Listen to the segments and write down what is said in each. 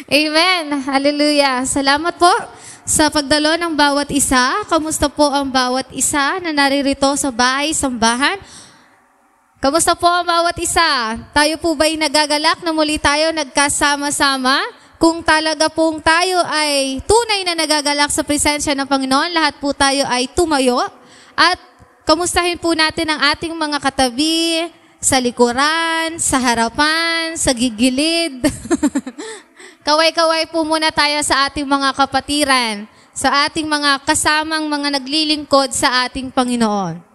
Amen. Hallelujah. Salamat po sa pagdalo ng bawat isa. Kamusta po ang bawat isa na naririto sa bahay-sambahan? Kamusta po ang bawat isa? Tayo po ba'y nagagalak na muli tayo nagkasama-sama? Kung talaga pong tayo ay tunay na nagagalak sa presensya ng Panginoon, lahat po tayo ay tumayo. At kamustahin po natin ang ating mga katabi, sa likuran, sa harapan, sa gigilid. Kaway-kaway po muna tayo sa ating mga kapatiran, sa ating mga kasamang mga naglilingkod sa ating Panginoon.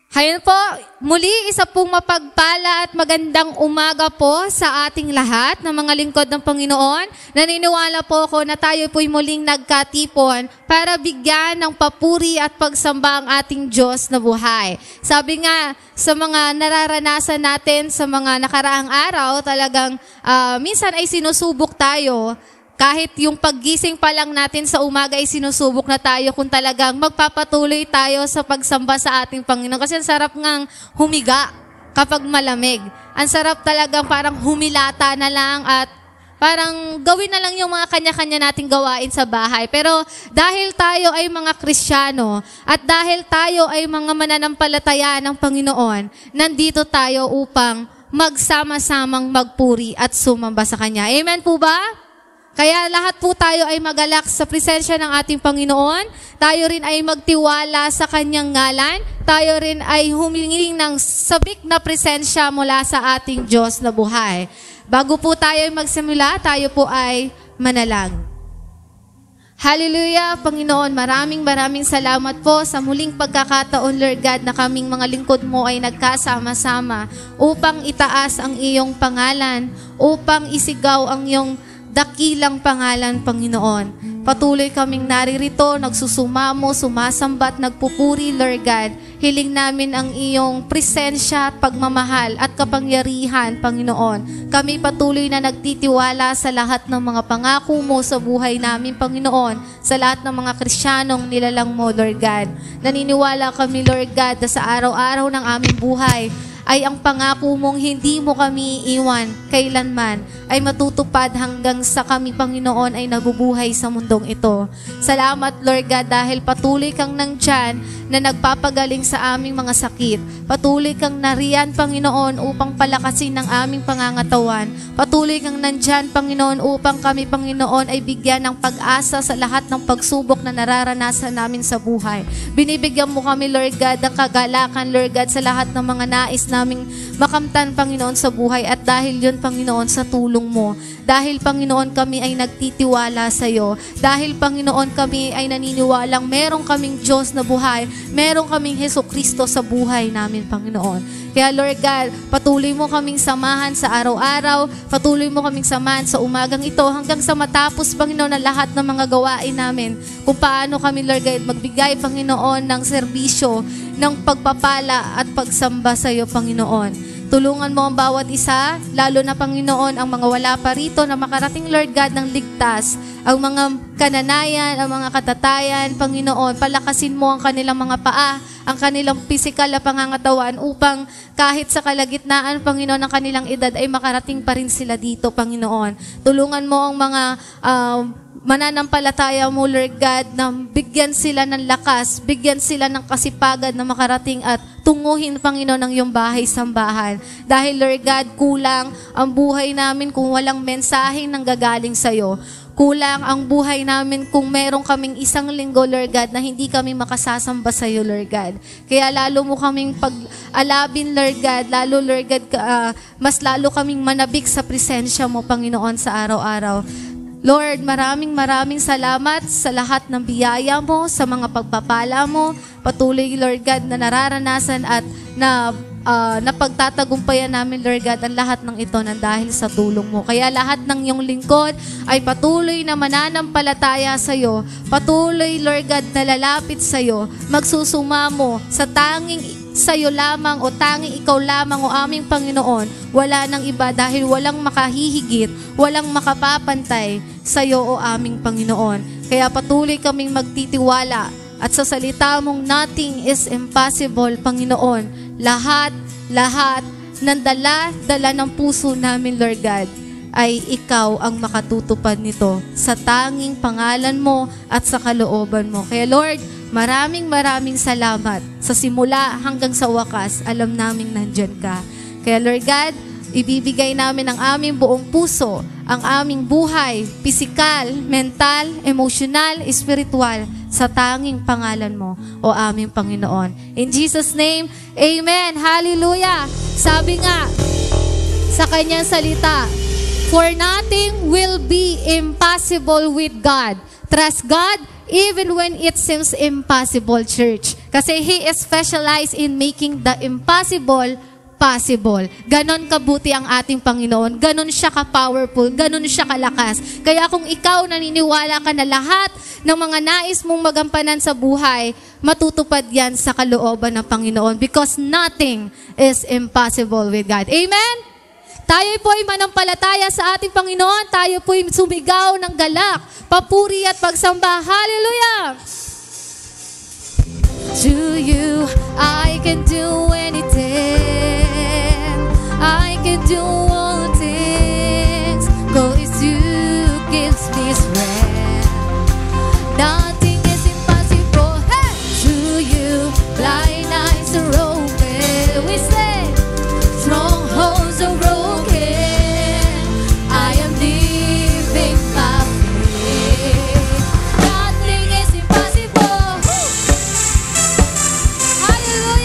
Hayun po, muli isa pong mapagpala at magandang umaga po sa ating lahat ng mga lingkod ng Panginoon. Naniniwala po ako na tayo po'y muling nagkatipon para bigyan ng papuri at pagsamba ang ating Diyos na buhay. Sabi nga sa mga nararanasan natin sa mga nakaraang araw, talagang minsan ay sinusubok tayo. Kahit yung paggising pa lang natin sa umaga ay sinusubok na tayo kung talagang magpapatuloy tayo sa pagsamba sa ating Panginoon. Kasi ang sarap ngang humiga kapag malamig. Ang sarap talagang parang humilata na lang at parang gawin na lang yung mga kanya-kanya nating gawain sa bahay. Pero dahil tayo ay mga Kristiyano at dahil tayo ay mga mananampalataya ng Panginoon, nandito tayo upang magsama-samang magpuri at sumamba sa Kanya. Amen po ba? Kaya lahat po tayo ay magalak sa presensya ng ating Panginoon. Tayo rin ay magtiwala sa Kanyang ngalan. Tayo rin ay humingi ng sabik na presensya mula sa ating Diyos na buhay. Bago po tayo magsimula, tayo po ay manalangin. Hallelujah, Panginoon, maraming salamat po sa muling pagkakataon, Lord God, na kaming mga lingkod mo ay nagkasama-sama upang itaas ang iyong pangalan, upang isigaw ang iyong dakilang pangalan, Panginoon. Patuloy kaming naririto, nagsusumamo, sumasambat, nagpupuri, Lord God. Hiling namin ang iyong presensya, pagmamahal at kapangyarihan, Panginoon. Kami patuloy na nagtitiwala sa lahat ng mga pangako mo sa buhay namin, Panginoon. Sa lahat ng mga Kristiyanong nilalang mo, Lord God. Naniniwala kami, Lord God, na sa araw-araw ng aming buhay ay ang pangako mong hindi mo kami iwan kailanman ay matutupad hanggang sa kami, Panginoon, ay nabubuhay sa mundong ito. Salamat, Lord God, dahil patuloy kang nandyan na nagpapagaling sa aming mga sakit. Patuloy kang nariyan, Panginoon, upang palakasin ang aming pangangatawan. Patuloy kang nandyan, Panginoon, upang kami, Panginoon, ay bigyan ng pag-asa sa lahat ng pagsubok na nararanasan namin sa buhay. Binibigyan mo kami, Lord God, ng kagalakan, Lord God, sa lahat ng mga nais naming makamtan, Panginoon, sa buhay. At dahil yun, Panginoon, sa tulong mo. Dahil, Panginoon, kami ay nagtitiwala sa iyo. Dahil, Panginoon, kami ay naniniwalang meron kaming Diyos na buhay. Meron kaming Jesucristo sa buhay namin, Panginoon. Kaya, Lord God, patuloy mo kaming samahan sa araw-araw. Patuloy mo kaming samahan sa umagang ito hanggang sa matapos, Panginoon, ang lahat ng mga gawain namin. Kung paano kami, Lord God, magbigay, Panginoon, ng serbisyo, ng pagpapala at pagsamba sa iyo, Panginoon. Tulungan mo ang bawat isa, lalo na, Panginoon, ang mga wala pa rito na makarating, Lord God, ng ligtas. Ang mga kananayan, ang mga katatayan, Panginoon, palakasin mo ang kanilang mga paa, ang kanilang pisikal na pangangatawan upang kahit sa kalagitnaan, Panginoon, ng kanilang edad ay makarating pa rin sila dito, Panginoon. Tulungan mo ang mga mananampalataya mo, Lord God, na bigyan sila ng lakas, bigyan sila ng kasipagan na makarating at tunguhin, Panginoon, ang iyong bahay-sambahan. Dahil, Lord God, kulang ang buhay namin kung walang mensaheng nanggagaling sa iyo. Kulang ang buhay namin kung meron kaming isang linggo, Lord God, na hindi kami makasasamba sa iyo, Lord God. Kaya lalo mo kaming pag-alabin, Lord God, lalo, Lord God, mas lalo kaming manabik sa presensya mo, Panginoon, sa araw-araw. Lord, maraming salamat sa lahat ng biyaya mo, sa mga pagpapala mo. Patuloy, Lord God, na nararanasan at na napagtatagumpayan namin, Lord God, ang lahat ng ito nang dahil sa tulong mo. Kaya lahat ng iyong lingkod ay patuloy na mananampalataya sa iyo. Patuloy, Lord God, na lalapit sa iyo, magsusumamo sa tanging sa iyo lamang o tanging ikaw lamang o aming Panginoon. Wala nang iba dahil walang makahihigit, walang makapapantay sa iyo o aming Panginoon. Kaya patuloy kaming magtitiwala at sa salita mong nothing is impossible, Panginoon. Lahat ng dala ng puso namin, Lord God, ay ikaw ang makatutupad nito sa tanging pangalan mo at sa kalooban mo. Kaya Lord, maraming salamat. Sa simula hanggang sa wakas, alam naming nandyan ka. Kaya Lord God, ibibigay namin ang aming buong puso, ang aming buhay, pisikal, mental, emosyonal, espiritual, sa tanging pangalan mo, o aming Panginoon. In Jesus' name, Amen. Hallelujah. Sabi nga sa kanyang salita, for nothing will be impossible with God. Trust God even when it seems impossible, church. Kasi He is specialized in making the impossible possible. Ganon kabuti ang ating Panginoon. Ganon siya ka-powerful. Ganon siya kalakas. Kaya kung ikaw naniniwala ka na lahat ng mga nais mong magampanan sa buhay, matutupad yan sa kalooban ng Panginoon because nothing is impossible with God. Amen? Tayo po ay manampalataya sa ating Panginoon. Tayo po ay sumigaw ng galak, papuri at pagsamba. Hallelujah! To you, I can do anything. I can do all things. Cause you gives me strength. Nothing is impossible. Hey! To you, blind eyes are open. We say, strongholds are broken. I am living by faith. Nothing is impossible. Hallelujah.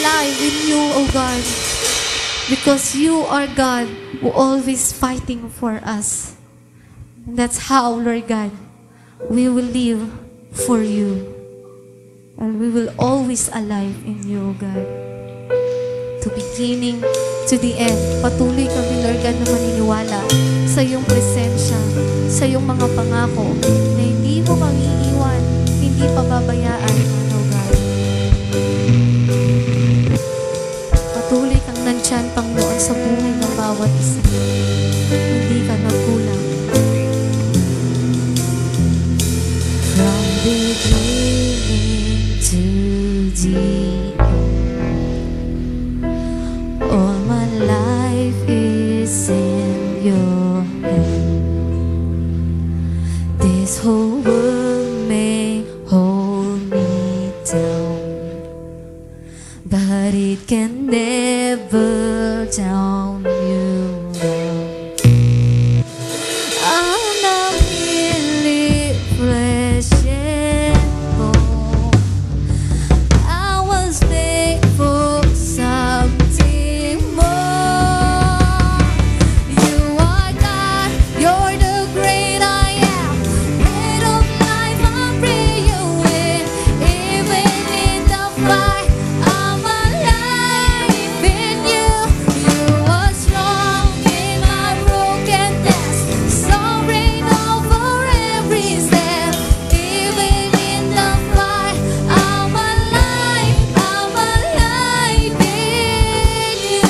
alive in you, O God. Because you are God who always fighting for us. And that's how, Lord God, we will live for you. And we will always alive in you, O God. To beginning to the end, patuloy kami, Lord God, na maniniwala sa iyong presensya, sa iyong mga pangako, na hindi mo kami iiwan, hindi pababayaan, O God. Patuloy kang nandyan, Panginoon, sa buhay ng bawat isa. Hindi ka nagkulang. From beginning to the end, all my life is in your hand. This whole world may hold me down, but it can never down you down. I'm not merely flesh and bone. I was made for something more. You are God, you're the great I am. Bread of life, I bring you in. Even in the fight, I'm alive in you. You are strong in my brokenness, sovereign over every step. Even in the fight, I'm alive in you.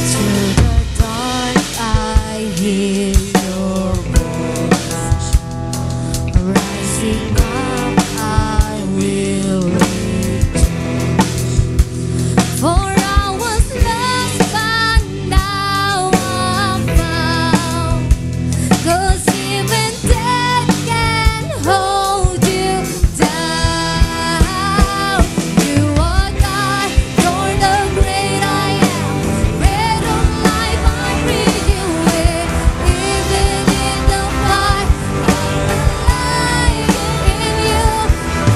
Through the dark, I hear your voice. Rising up, I will rejoice. For I was lost, but now I'm found. 'Cause even death can hold you down. You are God, you're the great I am. Bread of life, I bring you in. Even in the fight, I'm alive in you.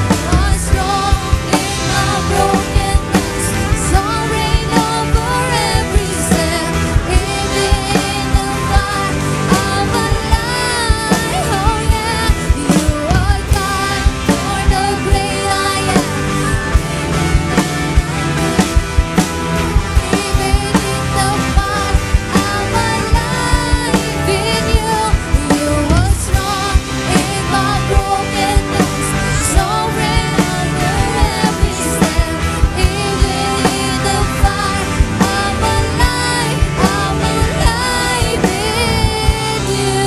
You are strong in my brokenness, soaring over every step. Even in the fight, I'm alive. Oh yeah, you are God, you're the great I am. Even in the fight, I'm alive in you. You are strong in my brokenness, soaring over every step. Even in the fight, I'm alive in you.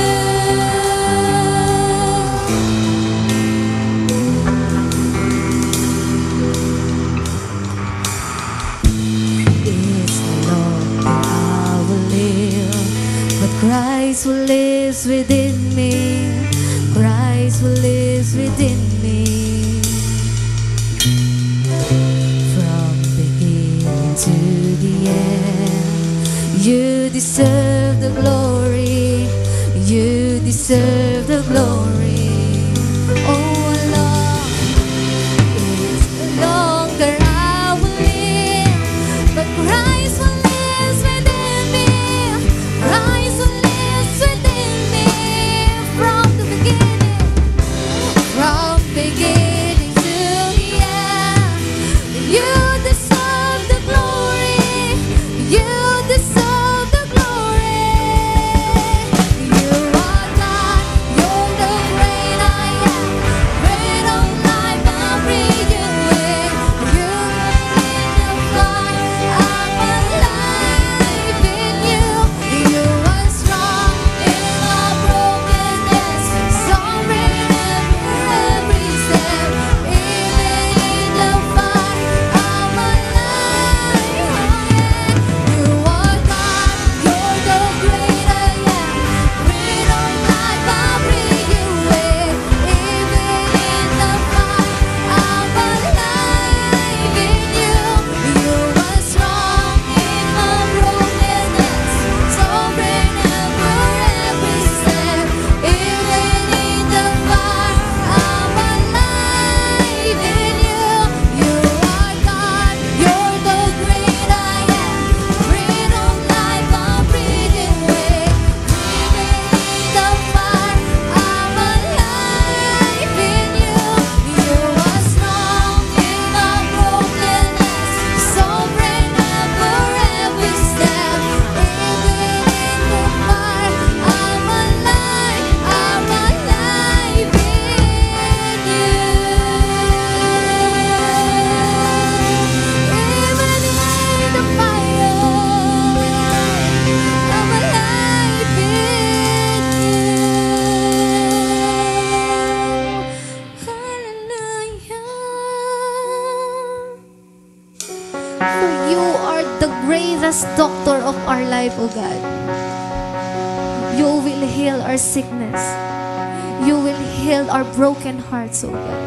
It's no longer I will live, but Christ who lives within me. Christ who lives within me. From beginning to the end, you deserve the glory. You deserve the glory. Oh Lord, it's no longer I will live, but Christ who lives within me. Christ who lives within me. From the beginning to the end, you deserve the glory. You deserve the glory. You are God, you're the are the greatest doctor of our life, O God. You will heal our sickness. You will heal our broken hearts, O God.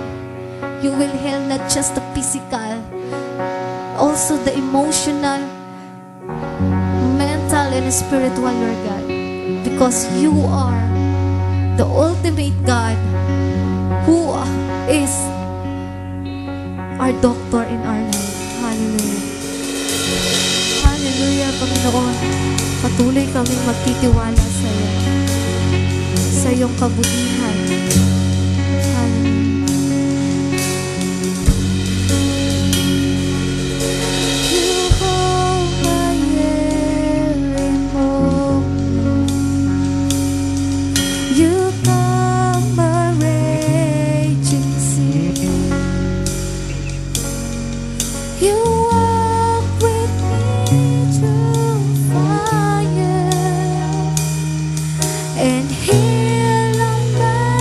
You will heal not just the physical, also the emotional, mental, and spiritual, Lord God. Because you are the ultimate God who is our doctor in our life. Hallelujah. Hallelujah, Panginoon. Patuloy kaming magtitiwala sa iyo, sa iyong kabutihan. Hallelujah. And heal on my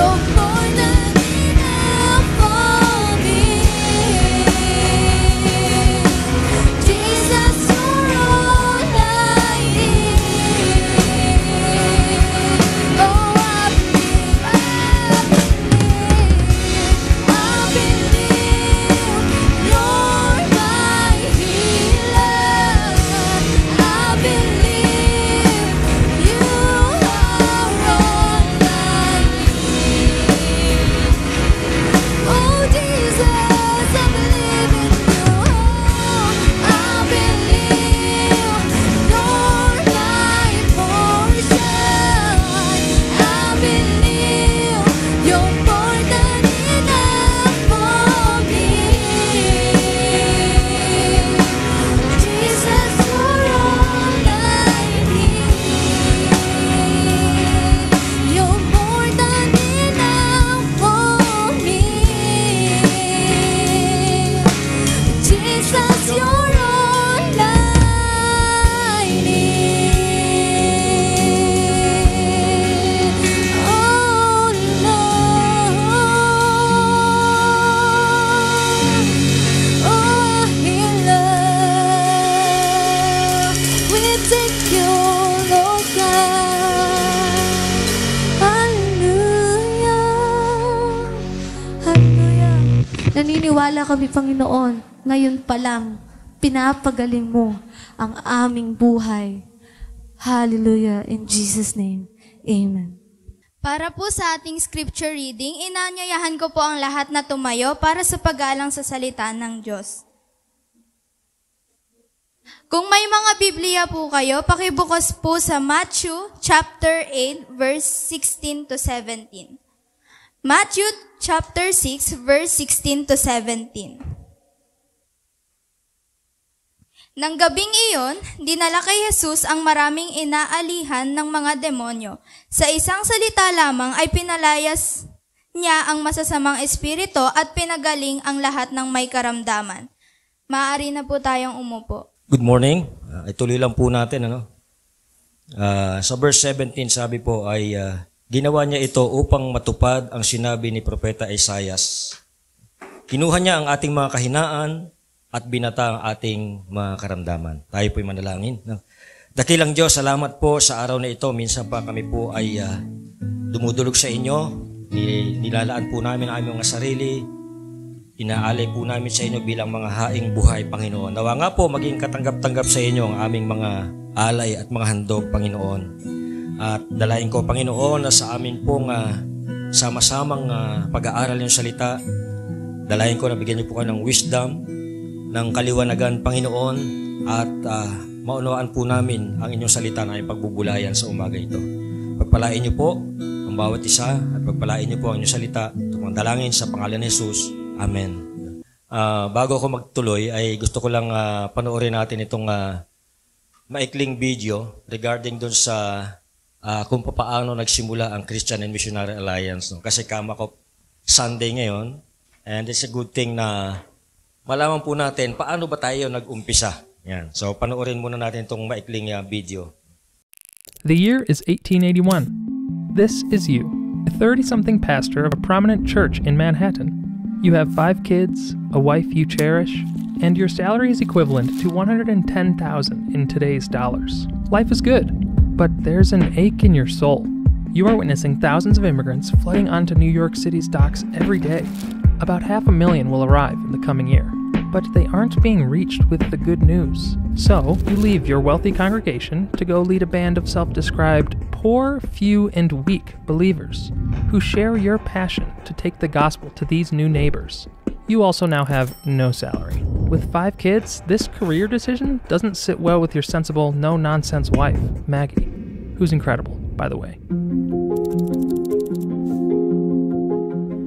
You're more than enough for me. Jesus, you're all I need. Oh, I believe you're my healer. I believe you are all I need. Oh, Jesus, I believe in you. I believe you're my portion. I believe you're more than enough for me. Jesus, you're all I need. You're more than enough for me. Jesus, you're all I need. Oh, Lord. Oh, healer. We take you, Lord God. Hallelujah. Hallelujah. Naniniwala kami, Panginoon, ngayon pa lang, pinapagaling mo ang aming buhay. Hallelujah. In Jesus' name, amen. Para po sa ating scripture reading, inanyayahan ko po ang lahat na tumayo para sa pag-alang sa salita ng Diyos. Kung may mga Biblia po kayo, pakibukas po sa Matthew chapter 8, verse 16 to 17. Matthew chapter 6, verse 16 to 17. Nang gabing iyon, dinala kay Jesus ang maraming inaalihan ng mga demonyo. Sa isang salita lamang ay pinalayas niya ang masasamang espiritu at pinagaling ang lahat ng may karamdaman. Maaari na po tayong umupo. Good morning. Ituloy lang po natin. Sa verse 17 sabi po ay ginawa niya ito upang matupad ang sinabi ni Propeta Isaias. Kinuha niya ang ating mga kahinaan at binata ang ating mga karamdaman. Tayo po'y manalangin. Dakilang Diyos, salamat po sa araw na ito. Minsan pa kami po ay dumudulog sa inyo. Nilalaan po namin ang aming mga sarili. Inaalay po namin sa inyo bilang mga haing buhay, Panginoon. Nawa nga po maging katanggap-tanggap sa inyo ang aming mga alay at mga handog, Panginoon. At dalayan ko, Panginoon, na sa amin pong sama-samang pag-aaral ng salita, dalayan ko na bigyan niyo po kayo ng wisdom, ng kaliwanagan, Panginoon, at maunawaan po namin ang inyong salita na ipagbubulayan sa umaga ito. Pagpalain niyo po ang bawat isa at pagpalain niyo po ang inyong salita. Ito pong dalangin sa pangalan ni Jesus. Amen. Bago ako magtuloy, ay gusto ko lang panoorin natin itong maikling video regarding dun sa kung paano nagsimula ang Christian and Missionary Alliance. Kasi kama ko Sunday ngayon, and it's a good thing na malaman po natin paano ba tayo nag-umpisa. Yan. So panoorin muna natin itong maikling video. The year is 1881. This is you, a 30-something pastor of a prominent church in Manhattan. You have 5 kids, a wife you cherish, and your salary is equivalent to $110,000 in today's dollars. Life is good, but there's an ache in your soul. You are witnessing thousands of immigrants flooding onto New York City's docks every day. About 500,000 will arrive in the coming year, but they aren't being reached with the good news. So, you leave your wealthy congregation to go lead a band of self-described poor, few, and weak believers who share your passion to take the gospel to these new neighbors. You also now have no salary. With 5 kids, this career decision doesn't sit well with your sensible, no-nonsense wife, Maggie, who's incredible, by the way.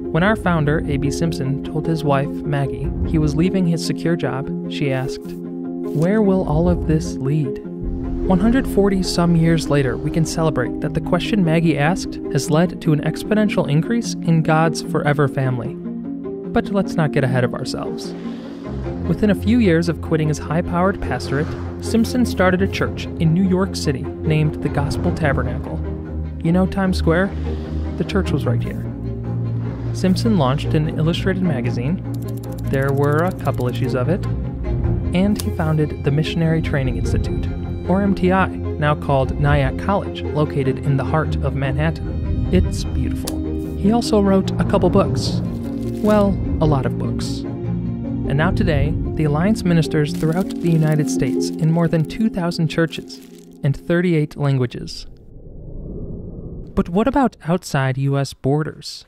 When our founder, A.B. Simpson, told his wife, Maggie, he was leaving his secure job, she asked, "Where will all of this lead?" 140-some years later, we can celebrate that the question Maggie asked has led to an exponential increase in God's forever family. But let's not get ahead of ourselves. Within a few years of quitting his high-powered pastorate, Simpson started a church in New York City named the Gospel Tabernacle. You know Times Square? The church was right here. Simpson launched an illustrated magazine. There were a couple issues of it. And he founded the Missionary Training Institute, or MTI, now called Nyack College, located in the heart of Manhattan. It's beautiful. He also wrote a couple books. Well, a lot of books. And now today, the Alliance ministers throughout the United States in more than 2,000 churches and 38 languages. But what about outside U.S. borders?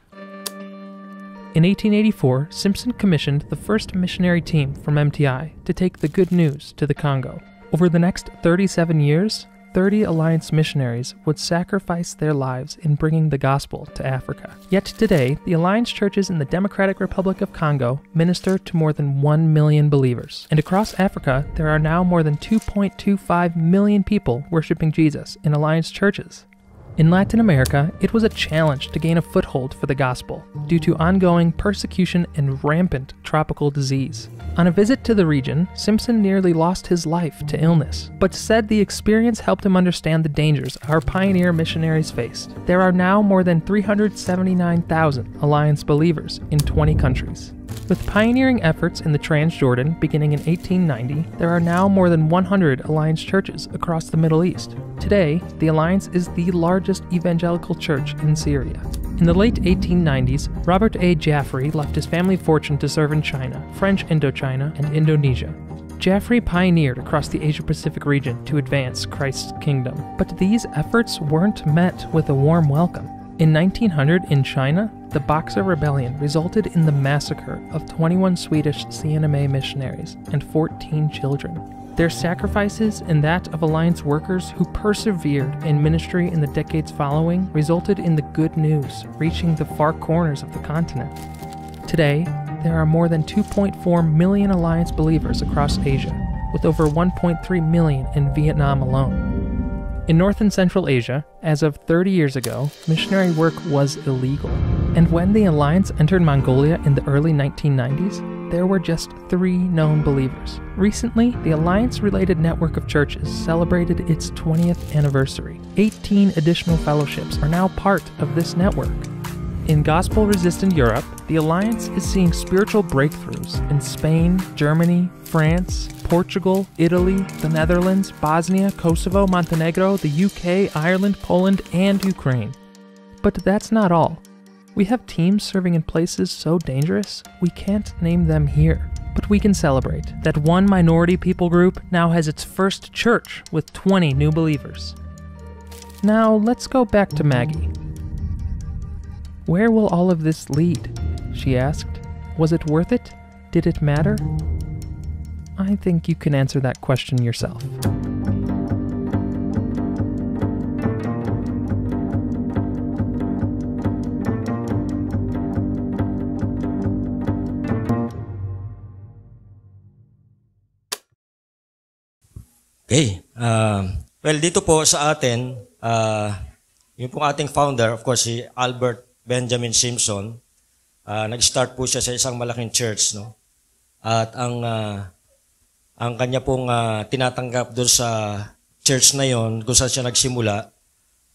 In 1884, Simpson commissioned the first missionary team from MTI to take the good news to the Congo. Over the next 37 years, 30 Alliance missionaries would sacrifice their lives in bringing the gospel to Africa. Yet today, the Alliance churches in the Democratic Republic of Congo minister to more than 1 million believers. And across Africa, there are now more than 2.25 million people worshiping Jesus in Alliance churches. In Latin America, it was a challenge to gain a foothold for the gospel due to ongoing persecution and rampant tropical disease. On a visit to the region, Simpson nearly lost his life to illness, but said the experience helped him understand the dangers our pioneer missionaries faced. There are now more than 379,000 Alliance believers in 20 countries. With pioneering efforts in the Transjordan beginning in 1890, there are now more than 100 Alliance churches across the Middle East. Today, the Alliance is the largest evangelical church in Syria. In the late 1890s, Robert A. Jaffrey left his family fortune to serve in China, French Indochina, and Indonesia. Jaffrey pioneered across the Asia-Pacific region to advance Christ's kingdom, but these efforts weren't met with a warm welcome. In 1900 in China, the Boxer Rebellion resulted in the massacre of 21 Swedish CNMA missionaries and 14 children. Their sacrifices and that of Alliance workers who persevered in ministry in the decades following resulted in the good news reaching the far corners of the continent. Today, there are more than 2.4 million Alliance believers across Asia, with over 1.3 million in Vietnam alone. In North and Central Asia, as of 30 years ago, missionary work was illegal. And when the Alliance entered Mongolia in the early 1990s, there were just 3 known believers. Recently, the Alliance-related network of churches celebrated its 20th anniversary. 18 additional fellowships are now part of this network. In gospel-resistant Europe, the Alliance is seeing spiritual breakthroughs in Spain, Germany, France, Portugal, Italy, the Netherlands, Bosnia, Kosovo, Montenegro, the UK, Ireland, Poland, and Ukraine. But that's not all. We have teams serving in places so dangerous, we can't name them here. But we can celebrate that one minority people group now has its first church with 20 new believers. Now, let's go back to Maggie. Where will all of this lead? She asked. Was it worth it? Did it matter? I think you can answer that question yourself. Okay. Well, dito po sa atin, yung pong ating founder, of course, si Albert Benjamin Simpson, nag-start po siya sa isang malaking church, no? At ang kanya pong tinatanggap doon sa church na yon, kung saan siya nagsimula,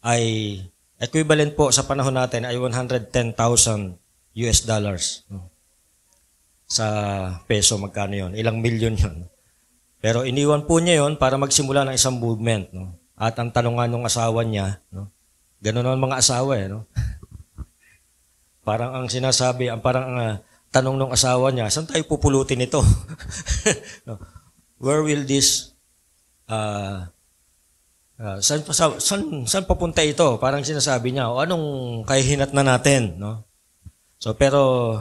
ay equivalent po sa panahon natin ay $110,000 no? Sa peso, magkano yon? Ilang milyon yon. Pero iniwan po niya yon para magsimula ng isang movement, no? At ang tanongan ng asawa niya, no? Ganun ang mga asawa, no? Parang ang sinasabi, tanong ng asawa niya, saan tayo pupulutin ito? No? Where will this, saan papunta ito? Parang sinasabi niya, o anong kahihinat na natin? No? So, pero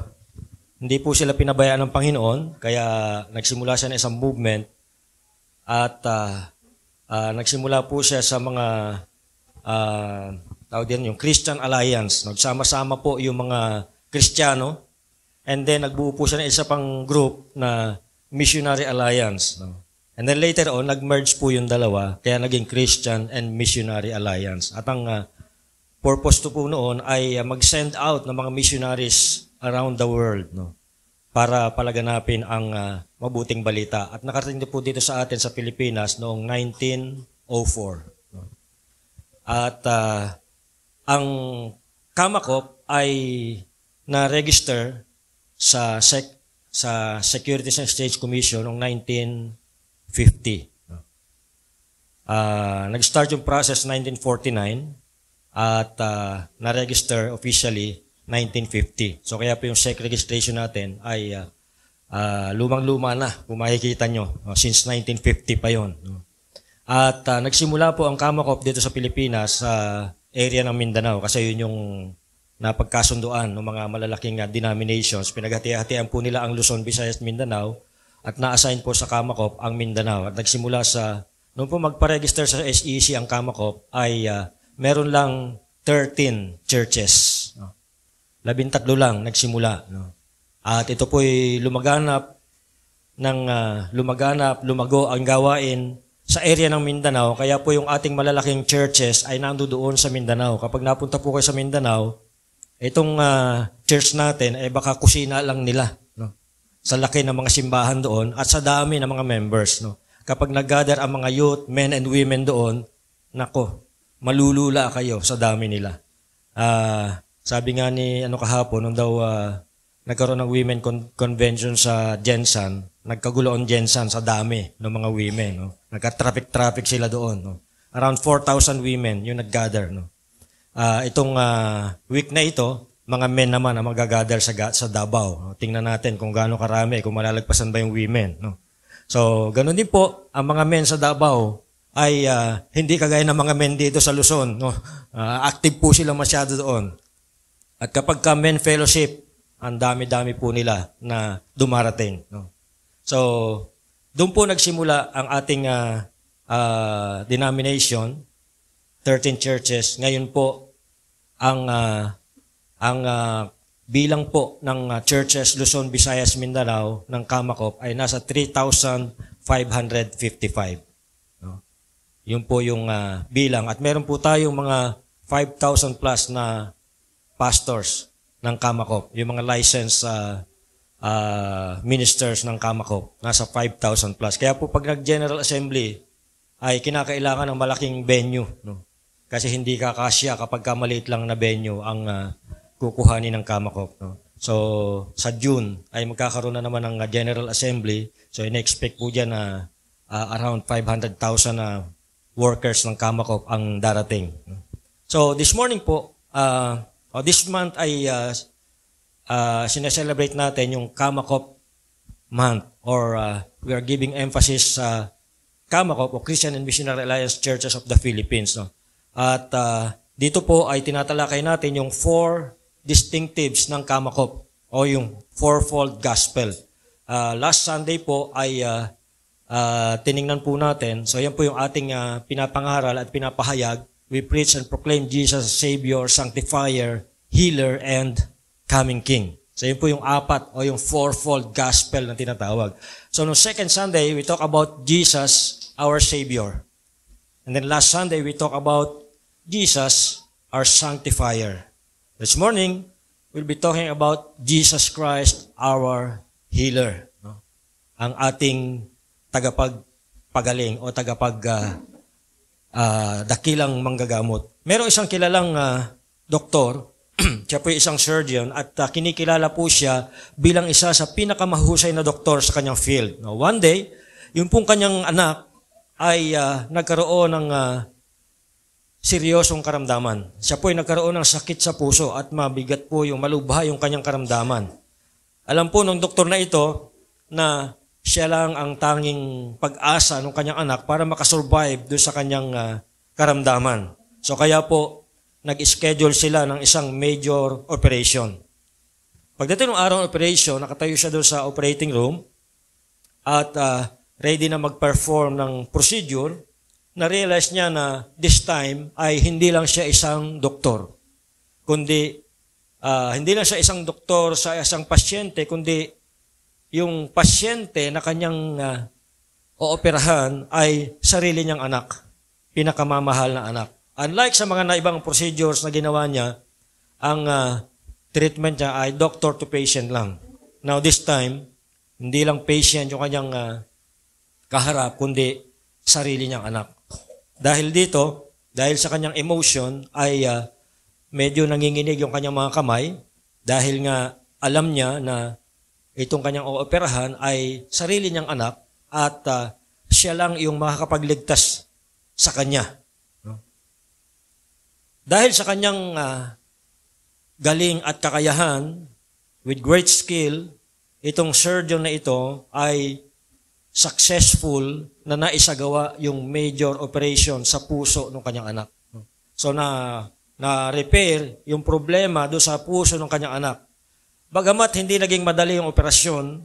hindi po sila pinabayaan ng Panginoon, kaya nagsimula siya ng isang movement at nagsimula po siya sa mga tawag din yung Christian Alliance. Nagsama-sama po yung mga Kristiyano, and then nagbuo po siya ng isa pang group na Missionary Alliance. No? And then later on, nag-merge po yung dalawa, kaya naging Christian and Missionary Alliance. At ang purpose to po noon ay mag-send out ng mga missionaries around the world, no? Para palaganapin ang mabuting balita. At nakarating po dito sa atin sa Pilipinas noong 1904. No? At ang Kamakop ay na register sa Securities and Exchange Commission noong 1950. Nag-start yung process 1949 at na-register officially 1950. So kaya po yung SEC registration natin ay lumang-luma na, kung makikita nyo, since 1950 pa yon. At nagsimula po ang Kamakop dito sa Pilipinas sa area ng Mindanao kasi yun yung napagkasunduan ng mga malalaking denominations. Pinaghati-hatian po nila ang Luzon, Visayas, Mindanao at na-assign po sa Kamakop ang Mindanao. At nagsimula noong po magpa-register sa SEC ang Kamakop ay meron lang 13 churches. 13 lang nagsimula. At ito po'y lumago ang gawain sa area ng Mindanao. Kaya po yung ating malalaking churches ay nandoon sa Mindanao. Kapag napunta po kayo sa Mindanao, itong church natin ay baka kusina lang nila. Sa laki ng mga simbahan doon at sa dami ng mga members. Kapag nag-gather ang mga youth, men and women doon, nako, malulula kayo sa dami nila. Sabi nga ni kahapon, nung daw nagkaroon ng women convention sa Jensan, nagkagulo ang Jensan sa dami ng mga women. Nagka-traffic sila doon. Around 4,000 women yung nag-gather. Itong week na ito, mga men naman ang mag-gather sa Davao. Tingnan natin kung gaano karami, kung malalagpasan ba yung women. So, ganun din po, ang mga men sa Davao ay hindi kagaya ng mga men dito sa Luzon. Active po sila masyado doon. At kapag men fellowship, ang dami-dami po nila na dumarating. So, doon po nagsimula ang ating denomination, 13 churches. Ngayon po, ang bilang po ng churches Luzon, Visayas, Mindanao ng Kamakop ay nasa 3,555. Yun po yung bilang. At meron po tayong mga 5,000 plus na pastors ng Kamakop. Yung mga licensed ministers ng Kamakop. Nasa 5,000 plus. Kaya po pag nag-General Assembly ay kinakailangan ng malaking venue. Kasi hindi kakasya kapag maliit lang na venue ang kukuhanin ng Kamakop. So, sa June ay magkakaroon na naman ng General Assembly. So, in-expect po dyan na around 500,000 na workers ng Kamakop ang darating. So, this morning po, this month ay sineselebrate natin yung Kamakop month or we are giving emphasis sa Kamakop o Christian and Missionary Alliance Churches of the Philippines. At dito po ay tinatalakay natin yung 4 distinctives ng Kamakop o yung fourfold gospel. Last Sunday po ay tiningnan po natin. So yan po yung ating pinapangaral at pinapahayag. We preach and proclaim Jesus as Savior, Sanctifier, Healer, and Coming King. So yun po yung 4 o yung fourfold gospel na tinatawag. So no second Sunday, we talk about Jesus, our Savior. And then last Sunday, we talk about Jesus, our Sanctifier. This morning, we'll be talking about Jesus Christ, our Healer. Ang ating tagapagpagaling o dakilang manggagamot. Merong isang kilalang doktor, siya po isang surgeon at kinikilala po siya bilang isa sa pinakamahusay na doktor sa kanyang field. One day, yung pong kanyang anak ay nagkaroon ng seryosong karamdaman. Siya po ay nagkaroon ng sakit sa puso at mabigat po malubha yung kanyang karamdaman. Alam po ng doktor na ito na siya lang ang tanging pag-asa ng kanyang anak para makasurvive doon sa kanyang karamdaman. So kaya po, nag-schedule sila ng isang major operation. Pagdating ng araw ng operation, nakatayo siya doon sa operating room at ready na mag-perform ng procedure, na-realize niya na this time ay hindi lang siya isang doktor, kundi hindi lang siya isang doktor sa isang pasyente, kundi yung pasyente na kanyang ooperahan ay sarili niyang anak, pinakamamahal na anak. Unlike sa mga ibang procedures na ginawa niya, ang treatment niya ay doctor to patient lang. Now this time, hindi lang patient yung kanyang kaharap, kundi sarili niyang anak. Dahil sa kanyang emotion ay medyo nanginginig yung kanyang mga kamay, Dahil nga alam niya na itong kanyang ooperahan ay sarili niyang anak at siya lang yung makakapagligtas sa kanya. No? Dahil sa kanyang galing at kakayahan, with great skill, itong surgeon na ito ay successful na naisagawa yung major operation sa puso ng kanyang anak. So na-repair yung problema do sa puso ng kanyang anak. Bagamat hindi naging madali yung operasyon,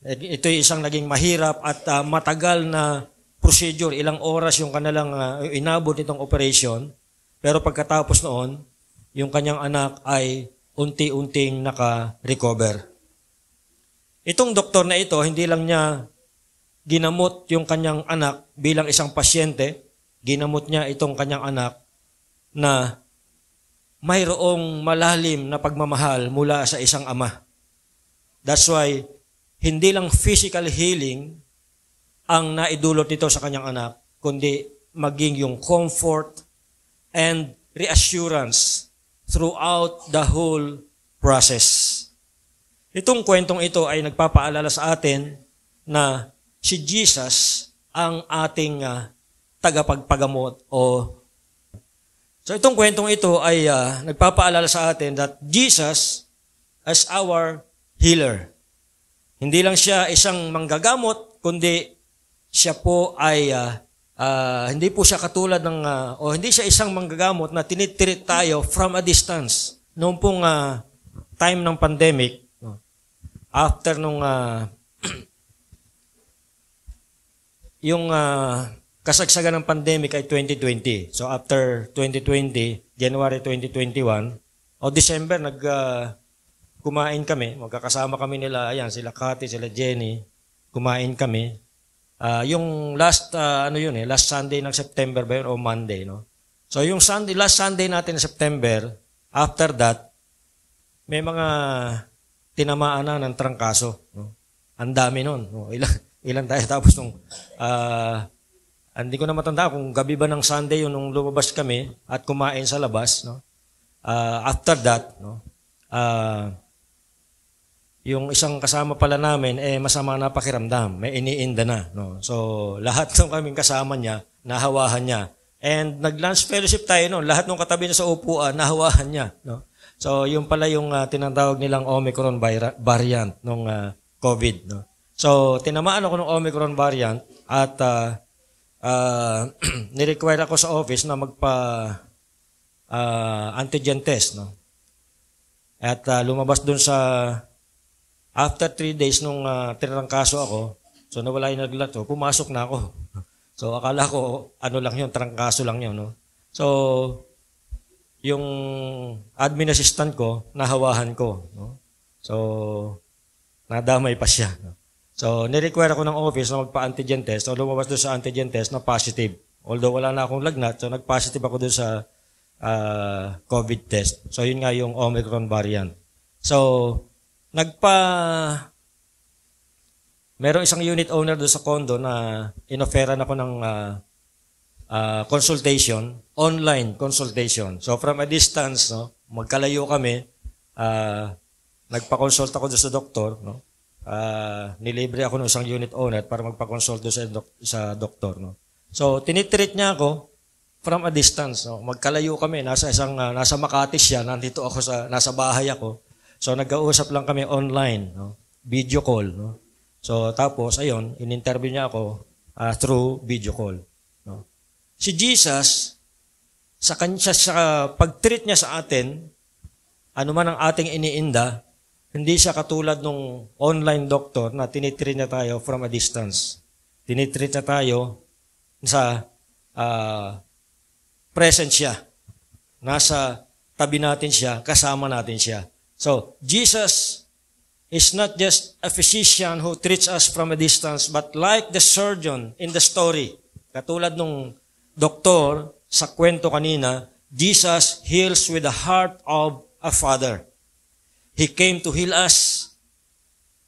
ito ay isang naging mahirap at matagal na procedure, ilang oras yung kanilang inabot nitong operation, pero pagkatapos noon, yung kanyang anak ay unti-unting naka-recover. Itong doktor na ito, hindi lang niya ginamot yung kanyang anak bilang isang pasyente, ginamot niya itong kanyang anak na mayroong malalim na pagmamahal mula sa isang ama. That's why, hindi lang physical healing ang naidulot nito sa kanyang anak, kundi maging yung comfort and reassurance throughout the whole process. Itong kwentong ito ay nagpapaalala sa atin na si Jesus ang ating tagapagpagamot So itong kwentong ito ay nagpapaalala sa atin that Jesus as our healer. Hindi lang siya isang manggagamot, kundi siya po ay hindi po siya katulad ng hindi siya isang manggagamot na tinitirit tayo from a distance. Noong pong time ng pandemic, after nung yung kasagsagan ng pandemic ay 2020. So after 2020, January 2021, December kumain kami, magkakasama kami nila, ayan, sila Cathy, sila Jenny, kumain kami. Yung last last Sunday ng September ba yun o Monday, no? So yung last Sunday natin ng September, after that, may mga tinamaan na ng trangkaso, no? Ang dami nun, no? Ilan tayo tapos nung hindi ko na matanda kung gabi ba ng Sunday yun nung lumabas kami at kumain sa labas, no? After that, no? Yung isang kasama pala namin masama na pakiramdam, may iniinda na, no? So lahat ng kaming kasama niya, nahawahan niya. And nag-lunch fellowship tayo noon, lahat ng katabi niya sa upuan, nahawahan niya, no? So yung pala yung tinatawag nilang Omicron variant nung COVID, no? So tinamaan ako ng Omicron variant at ni-require ako sa office na antigen test, no? At lumabas dun sa after 3 days nung tinrangkaso ako, so nawala yung naglat, so pumasok na ako. So akala ko lang yun, trangkaso lang yun, no? So yung admin assistant ko, nahawahan ko, no? So nadamay pa siya, no? So ni-require ako ng office na magpa-antigen test. So lumabas doon sa antigen test na positive. Although wala na akong lagnat, so nag-positive ako doon sa COVID test. So yun nga yung Omicron variant. So merong isang unit owner doon sa condo na inoferan ako ng consultation, online consultation. So from a distance, no, magkalayo kami, nagpa-consult ako doon sa doktor, no? Nilibre ako ng isang unit owner para magpa-consult doon sa doktor, no? So tinitreat niya ako from a distance, no? Magkalayo kami, nasa Makati siya, nandito ako nasa bahay ako. So nag-uusap lang kami online, no? Video call, no? So tapos ayun, in-interview niya ako through video call, no? Si Jesus sa pag-treat niya sa atin, ano man ang ating iniinda, hindi siya katulad nung online doctor na tinitreat niya tayo from a distance. Tinitreat niya tayo sa present siya. Nasa tabi natin siya, kasama natin siya. So, Jesus is not just a physician who treats us from a distance, but like the surgeon in the story, katulad nung doktor sa kwento kanina, Jesus heals with the heart of a father. He came to heal us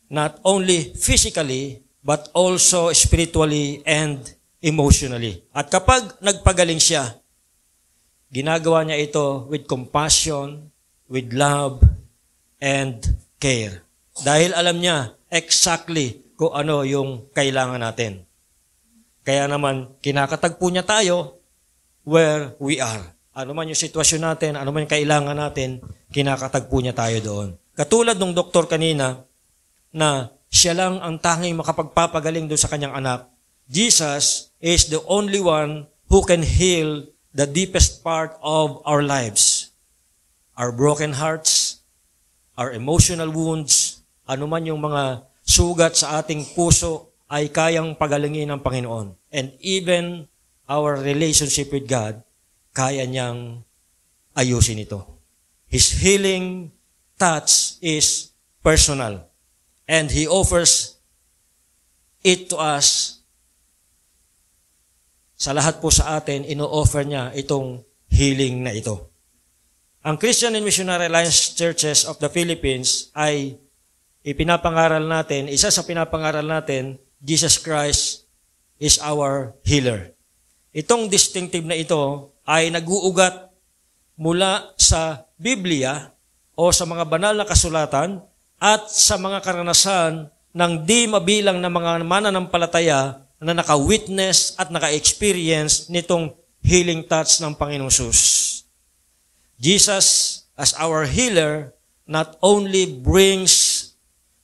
not only physically, but also spiritually and emotionally. At kapag nagpagaling siya, ginagawa niya ito with compassion, with love, and care. Dahil alam niya exactly kung ano yung kailangan natin. Kaya naman, kinakatagpo niya tayo where we are. Ano man yung sitwasyon natin, ano man yung kailangan natin, kinakatagpo niya tayo doon. Katulad ng doktor kanina, na siya lang ang tanging makapagpapagaling doon sa kanyang anak, Jesus is the only one who can heal the deepest part of our lives. Our broken hearts, our emotional wounds, ano man yung mga sugat sa ating puso ay kayang pagalingin ng Panginoon. And even our relationship with God, kaya niyang ayusin ito. His healing touch is personal. And He offers it to us. Sa lahat po sa atin, ino-offer niya itong healing na ito. Ang Christian and Missionary Alliance Churches of the Philippines ay ipinapangaral natin, isa sa pinapangaral natin, Jesus Christ is our healer. Itong distinctive na ito ay nag-uugat mula sa Biblia o sa mga banal na kasulatan at sa mga karanasan ng di mabilang na mga mananampalataya na naka-witness at naka-experience nitong healing touch ng Panginoong Hesus. Jesus, as our healer, not only brings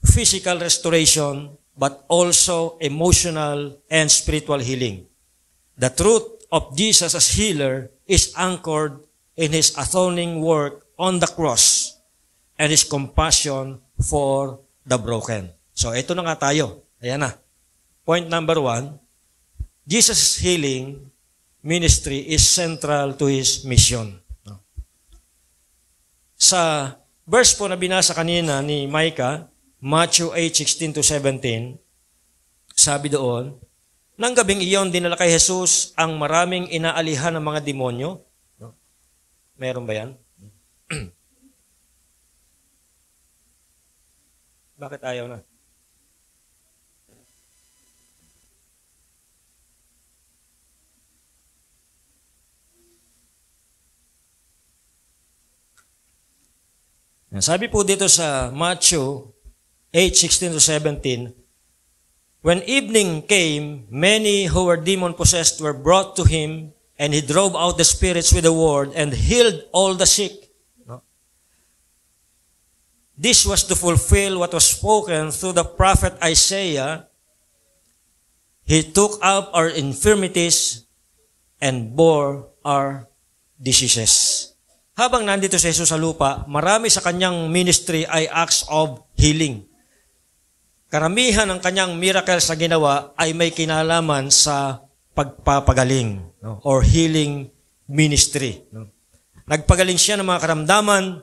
physical restoration, but also emotional and spiritual healing. The truth of Jesus as healer is anchored in His atoning work on the cross and His compassion for the broken. So, ito na nga tayo. Ayan na. Point number 1, Jesus' healing ministry is central to His mission. Sa verse po na binasa kanina ni Micah, Matthew 8:16-17, sabi doon, nang gabing iyon, dinala kay Jesus ang maraming inaalihan ng mga demonyo. Meron ba yan? Bakit ayaw na? Sabi po dito sa Matthew 8:16-17, when evening came, many who were demon-possessed were brought to Him, and He drove out the spirits with the word and healed all the sick. No? This was to fulfill what was spoken through the prophet Isaiah. He took up our infirmities and bore our diseases. Habang nandito si Jesus sa lupa, marami sa kanyang ministry ay acts of healing. Karamihan ng kanyang miracles na ginawa ay may kinalaman sa pagpapagaling, no? Or healing ministry. No? Nagpagaling siya ng mga karamdaman,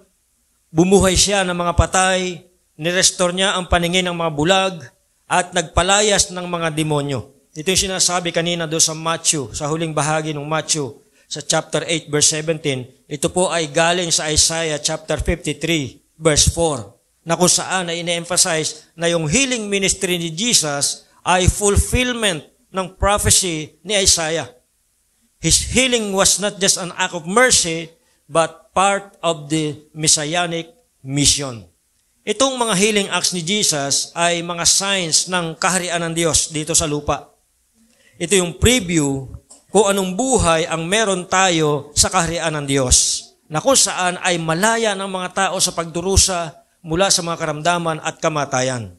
bumuhay siya ng mga patay, nirestore niya ang paningin ng mga bulag, at nagpalayas ng mga demonyo. Ito yung sinasabi kanina doon sa Matthew, sa huling bahagi ng Matthew, sa chapter 8, verse 17. Ito po ay galing sa Isaiah chapter 53, verse 4, na kung saan ay ine-emphasize na yung healing ministry ni Jesus ay fulfillment ng prophecy ni Isaiah. His healing was not just an act of mercy, but part of the messianic mission. Itong mga healing acts ni Jesus ay mga signs ng kaharian ng Diyos dito sa lupa. Ito yung preview kung anong buhay ang meron tayo sa kaharian ng Diyos, na kung saan ay malaya ng mga tao sa pagdurusa mula sa mga karamdaman at kamatayan.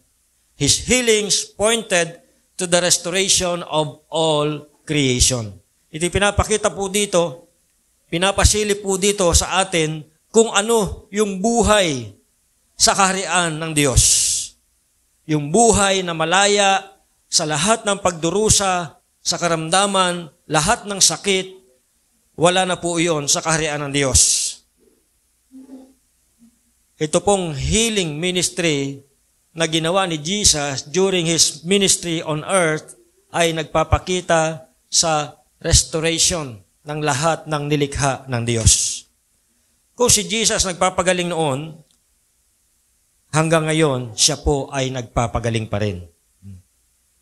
His healings pointed to the restoration of all creation. Ito pinapakita po dito, pinapasilip po dito sa atin kung ano yung buhay sa kaharian ng Diyos. Yung buhay na malaya sa lahat ng pagdurusa, sa karamdaman, lahat ng sakit, wala na po iyon sa kaharian ng Diyos. Ito pong healing ministry na ginawa ni Jesus during His ministry on earth ay nagpapakita sa restoration ng lahat ng nilikha ng Diyos. Kung si Jesus nagpapagaling noon, hanggang ngayon, siya po ay nagpapagaling pa rin.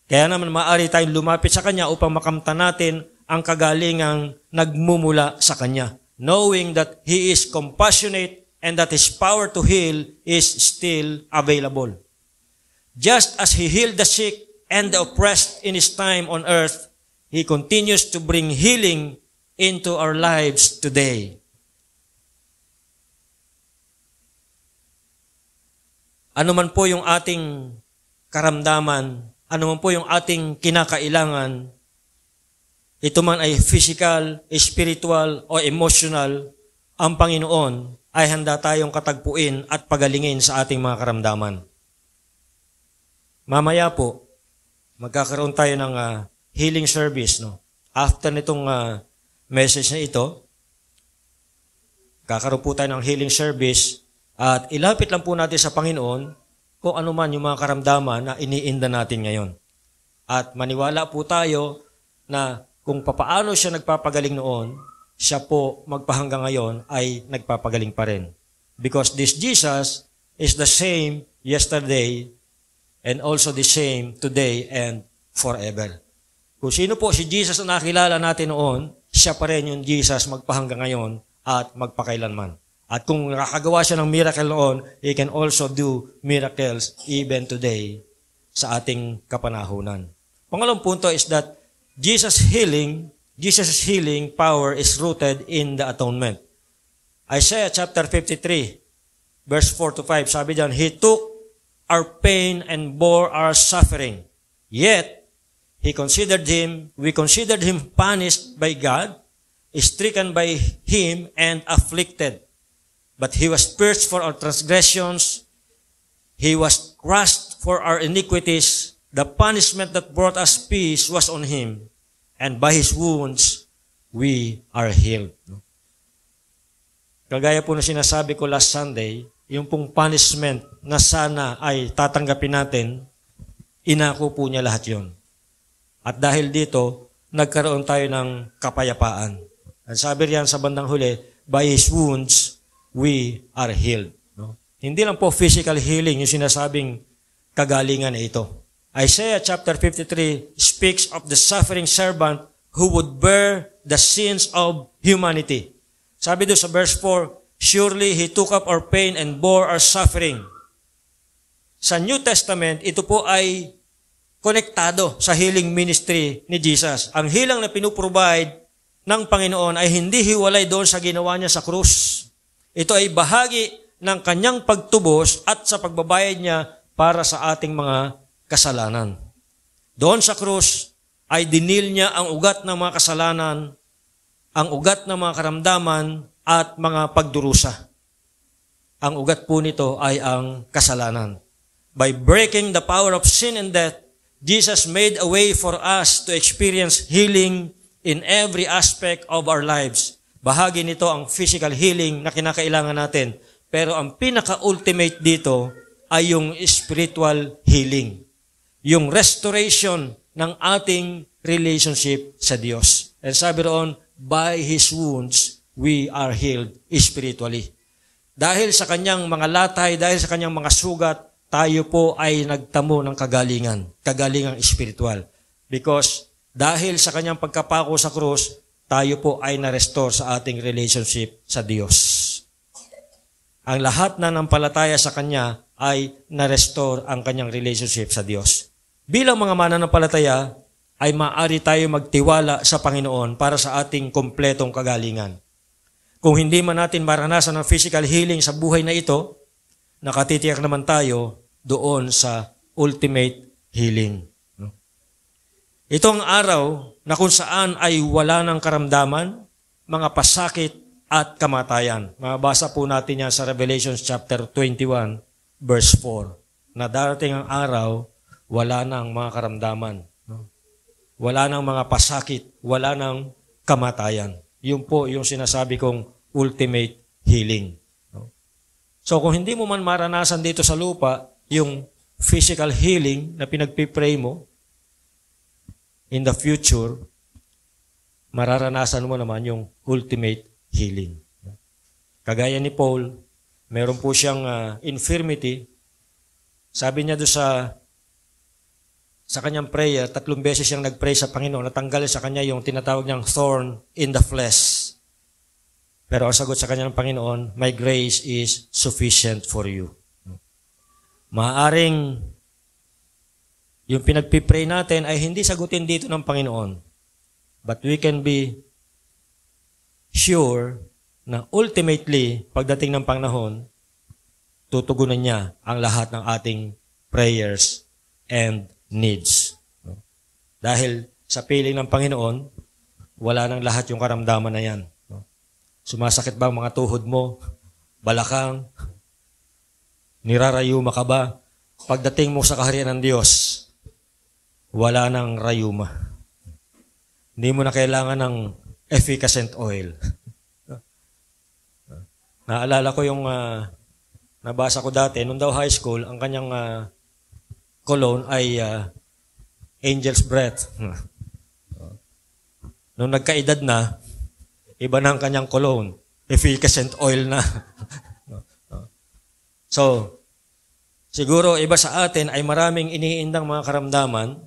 Kaya naman maaari tayong lumapit sa Kanya upang makamtan natin ang kagalingang nagmumula sa Kanya, knowing that He is compassionate and that His power to heal is still available. Just as He healed the sick and the oppressed in His time on earth, He continues to bring healing into our lives today. Ano man po yung ating karamdaman, ano man po yung ating kinakailangan, ito man ay physical, spiritual, o emotional, ang Panginoon ay handa tayong katagpuin at pagalingin sa ating mga karamdaman. Mamaya po, magkakaroon tayo ng healing service. No? After nitong message na ito, kakaroon po tayo ng healing service at ilapit lang po natin sa Panginoon kung ano man yung mga karamdaman na iniinda natin ngayon. At maniwala po tayo na kung papaano siya nagpapagaling noon, siya po magpahanggang ngayon ay nagpapagaling pa rin. Because this Jesus is the same yesterday and also the same today and forever. Kung sino po si Jesus na nakilala natin noon, siya pa rin yung Jesus magpahanggang ngayon at magpakailanman. At kung nakagawa siya ng miracle noon, He can also do miracles even today sa ating kapanahunan. Pangalawang punto is that Jesus' healing power is rooted in the atonement. Isaiah chapter 53, verse 4 to 5, sabi diyan, He took our pain and bore our suffering. Yet, we considered Him punished by God, stricken by Him, and afflicted. But He was pierced for our transgressions, He was crushed for our iniquities. The punishment that brought us peace was on Him, and by His wounds, we are healed. Kagaya po na sinasabi ko last Sunday, yung pong punishment na sana ay tatanggapin natin, inako po niya lahat yon. At dahil dito, nagkaroon tayo ng kapayapaan. Ang sabi riyan sa bandang huli, by His wounds, we are healed. No? Hindi lang po physical healing yung sinasabing kagalingan na ito. Isaiah chapter 53 speaks of the suffering servant who would bear the sins of humanity. Sabi doon sa verse 4, surely He took up our pain and bore our suffering. Sa New Testament, ito po ay konektado sa healing ministry ni Jesus. Ang healing na pinuprovide ng Panginoon ay hindi hiwalay doon sa ginawa niya sa krus. Ito ay bahagi ng kanyang pagtubos at sa pagbabayad niya para sa ating mga kasalanan. Doon sa krus ay dinil niya ang ugat ng mga kasalanan, ang ugat ng mga karamdaman at mga pagdurusa. Ang ugat po nito ay ang kasalanan. By breaking the power of sin and death, Jesus made a way for us to experience healing in every aspect of our lives. Bahagi nito ang physical healing na kinakailangan natin. Pero ang pinaka-ultimate dito ay yung spiritual healing. Yung restoration ng ating relationship sa Diyos. And sabi roon, by His wounds, we are healed spiritually. Dahil sa kanyang mga latay, dahil sa kanyang mga sugat, tayo po ay nagtamo ng kagalingang spiritual. Because dahil sa kanyang pagkapako sa krus, tayo po ay na-restore sa ating relationship sa Diyos. Ang lahat na nampalataya sa Kanya ay na-restore ang kanyang relationship sa Diyos. Bilang mga mananampalataya, ay maaari tayo magtiwala sa Panginoon para sa ating kompletong kagalingan. Kung hindi man natin maranasan ng physical healing sa buhay na ito, nakatitiyak naman tayo doon sa ultimate healing. Ito ang araw na kung saan ay wala ng karamdaman, mga pasakit at kamatayan. Mabasa po natin yan sa Revelation chapter 21, verse 4. Na darating ang araw, wala ng mga karamdaman. Wala ng mga pasakit, wala ng kamatayan. Yun po yung sinasabi kong ultimate healing. So kung hindi mo man maranasan dito sa lupa, yung physical healing na pinagpipray mo, in the future, mararanasan mo naman yung ultimate healing. Kagaya ni Paul, meron po siyang infirmity. Sabi niya doon sa kanyang prayer, 3 beses siyang nagpray sa Panginoon, natanggal sa kanya yung tinatawag niyang thorn in the flesh. Pero ang sagot sa kanya ng Panginoon, my grace is sufficient for you. Maaaring yung pinagpipray natin ay hindi sagutin dito ng Panginoon. But we can be sure na ultimately, pagdating ng panahon, tutugunan niya ang lahat ng ating prayers and needs. Dahil sa piling ng Panginoon, wala nang lahat yung karamdaman na yan. Sumasakit ba ang mga tuhod mo? Balakang? Nirarayuma ka ba? Pagdating mo sa kaharian ng Diyos, wala nang rayuma. Hindi mo na kailangan ng efficacent oil. Naalala ko yung nabasa ko dati, nung daw high school, ang kanyang cologne ay angel's breath. Nung nagkaedad na, iba na ang kanyang cologne. Efficacent oil na. So, siguro iba sa atin ay maraming iniindang mga karamdaman.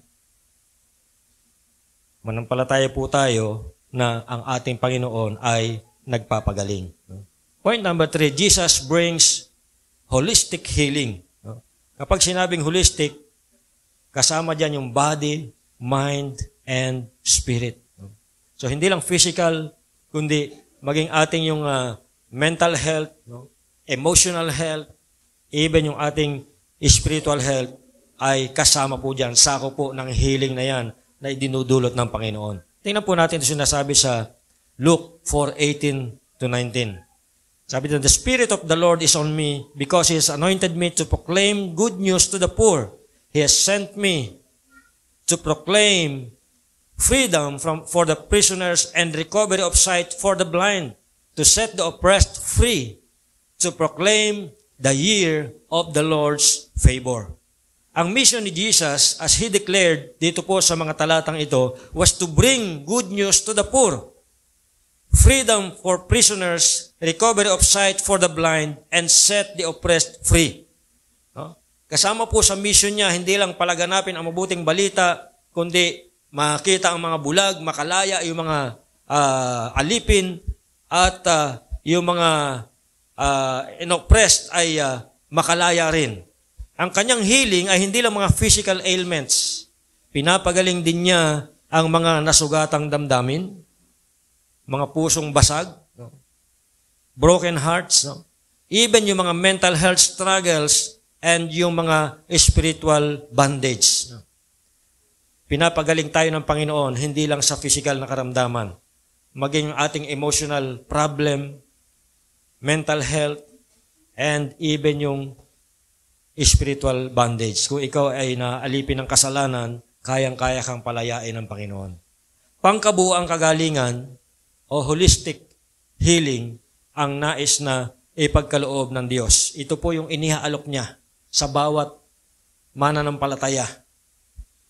Manampalataya po tayo na ang ating Panginoon ay nagpapagaling. Point number 3, Jesus brings holistic healing. Kapag sinabing holistic, kasama dyan yung body, mind, and spirit. So, hindi lang physical, kundi maging ating yung mental health, emotional health, even yung ating spiritual health ay kasama po dyan. Sako po ng healing na yan na idinudulot ng Panginoon. Tingnan po natin ito sinasabi sa Luke 4:18-19. Sabi doon, the Spirit of the Lord is on me because He has anointed me to proclaim good news to the poor. He has sent me to proclaim freedom for the prisoners and recovery of sight for the blind, to set the oppressed free, to proclaim the year of the Lord's favor. Ang mission ni Jesus, as He declared dito po sa mga talatang ito, was to bring good news to the poor, freedom for prisoners, recovery of sight for the blind, and set the oppressed free. Kasama po sa mission niya, hindi lang palaganapin ang mabuting balita, kundi makita ang mga bulag, makalaya yung mga alipin, at yung mga inoppressed ay makalaya rin. Ang kanyang healing ay hindi lang mga physical ailments. Pinapagaling din niya ang mga nasugatang damdamin, mga pusong basag, broken hearts, even yung mga mental health struggles and yung mga spiritual bondage. Pinapagaling tayo ng Panginoon, hindi lang sa physical na karamdaman, maging ating emotional problem, mental health, and even yung spiritual bondage. Kung ikaw ay naalipin ng kasalanan, kayang-kaya kang palayain ng Panginoon. Pangkabuang kagalingan o holistic healing ang nais na ipagkaloob ng Diyos. Ito po yung inihaalok niya sa bawat mananampalataya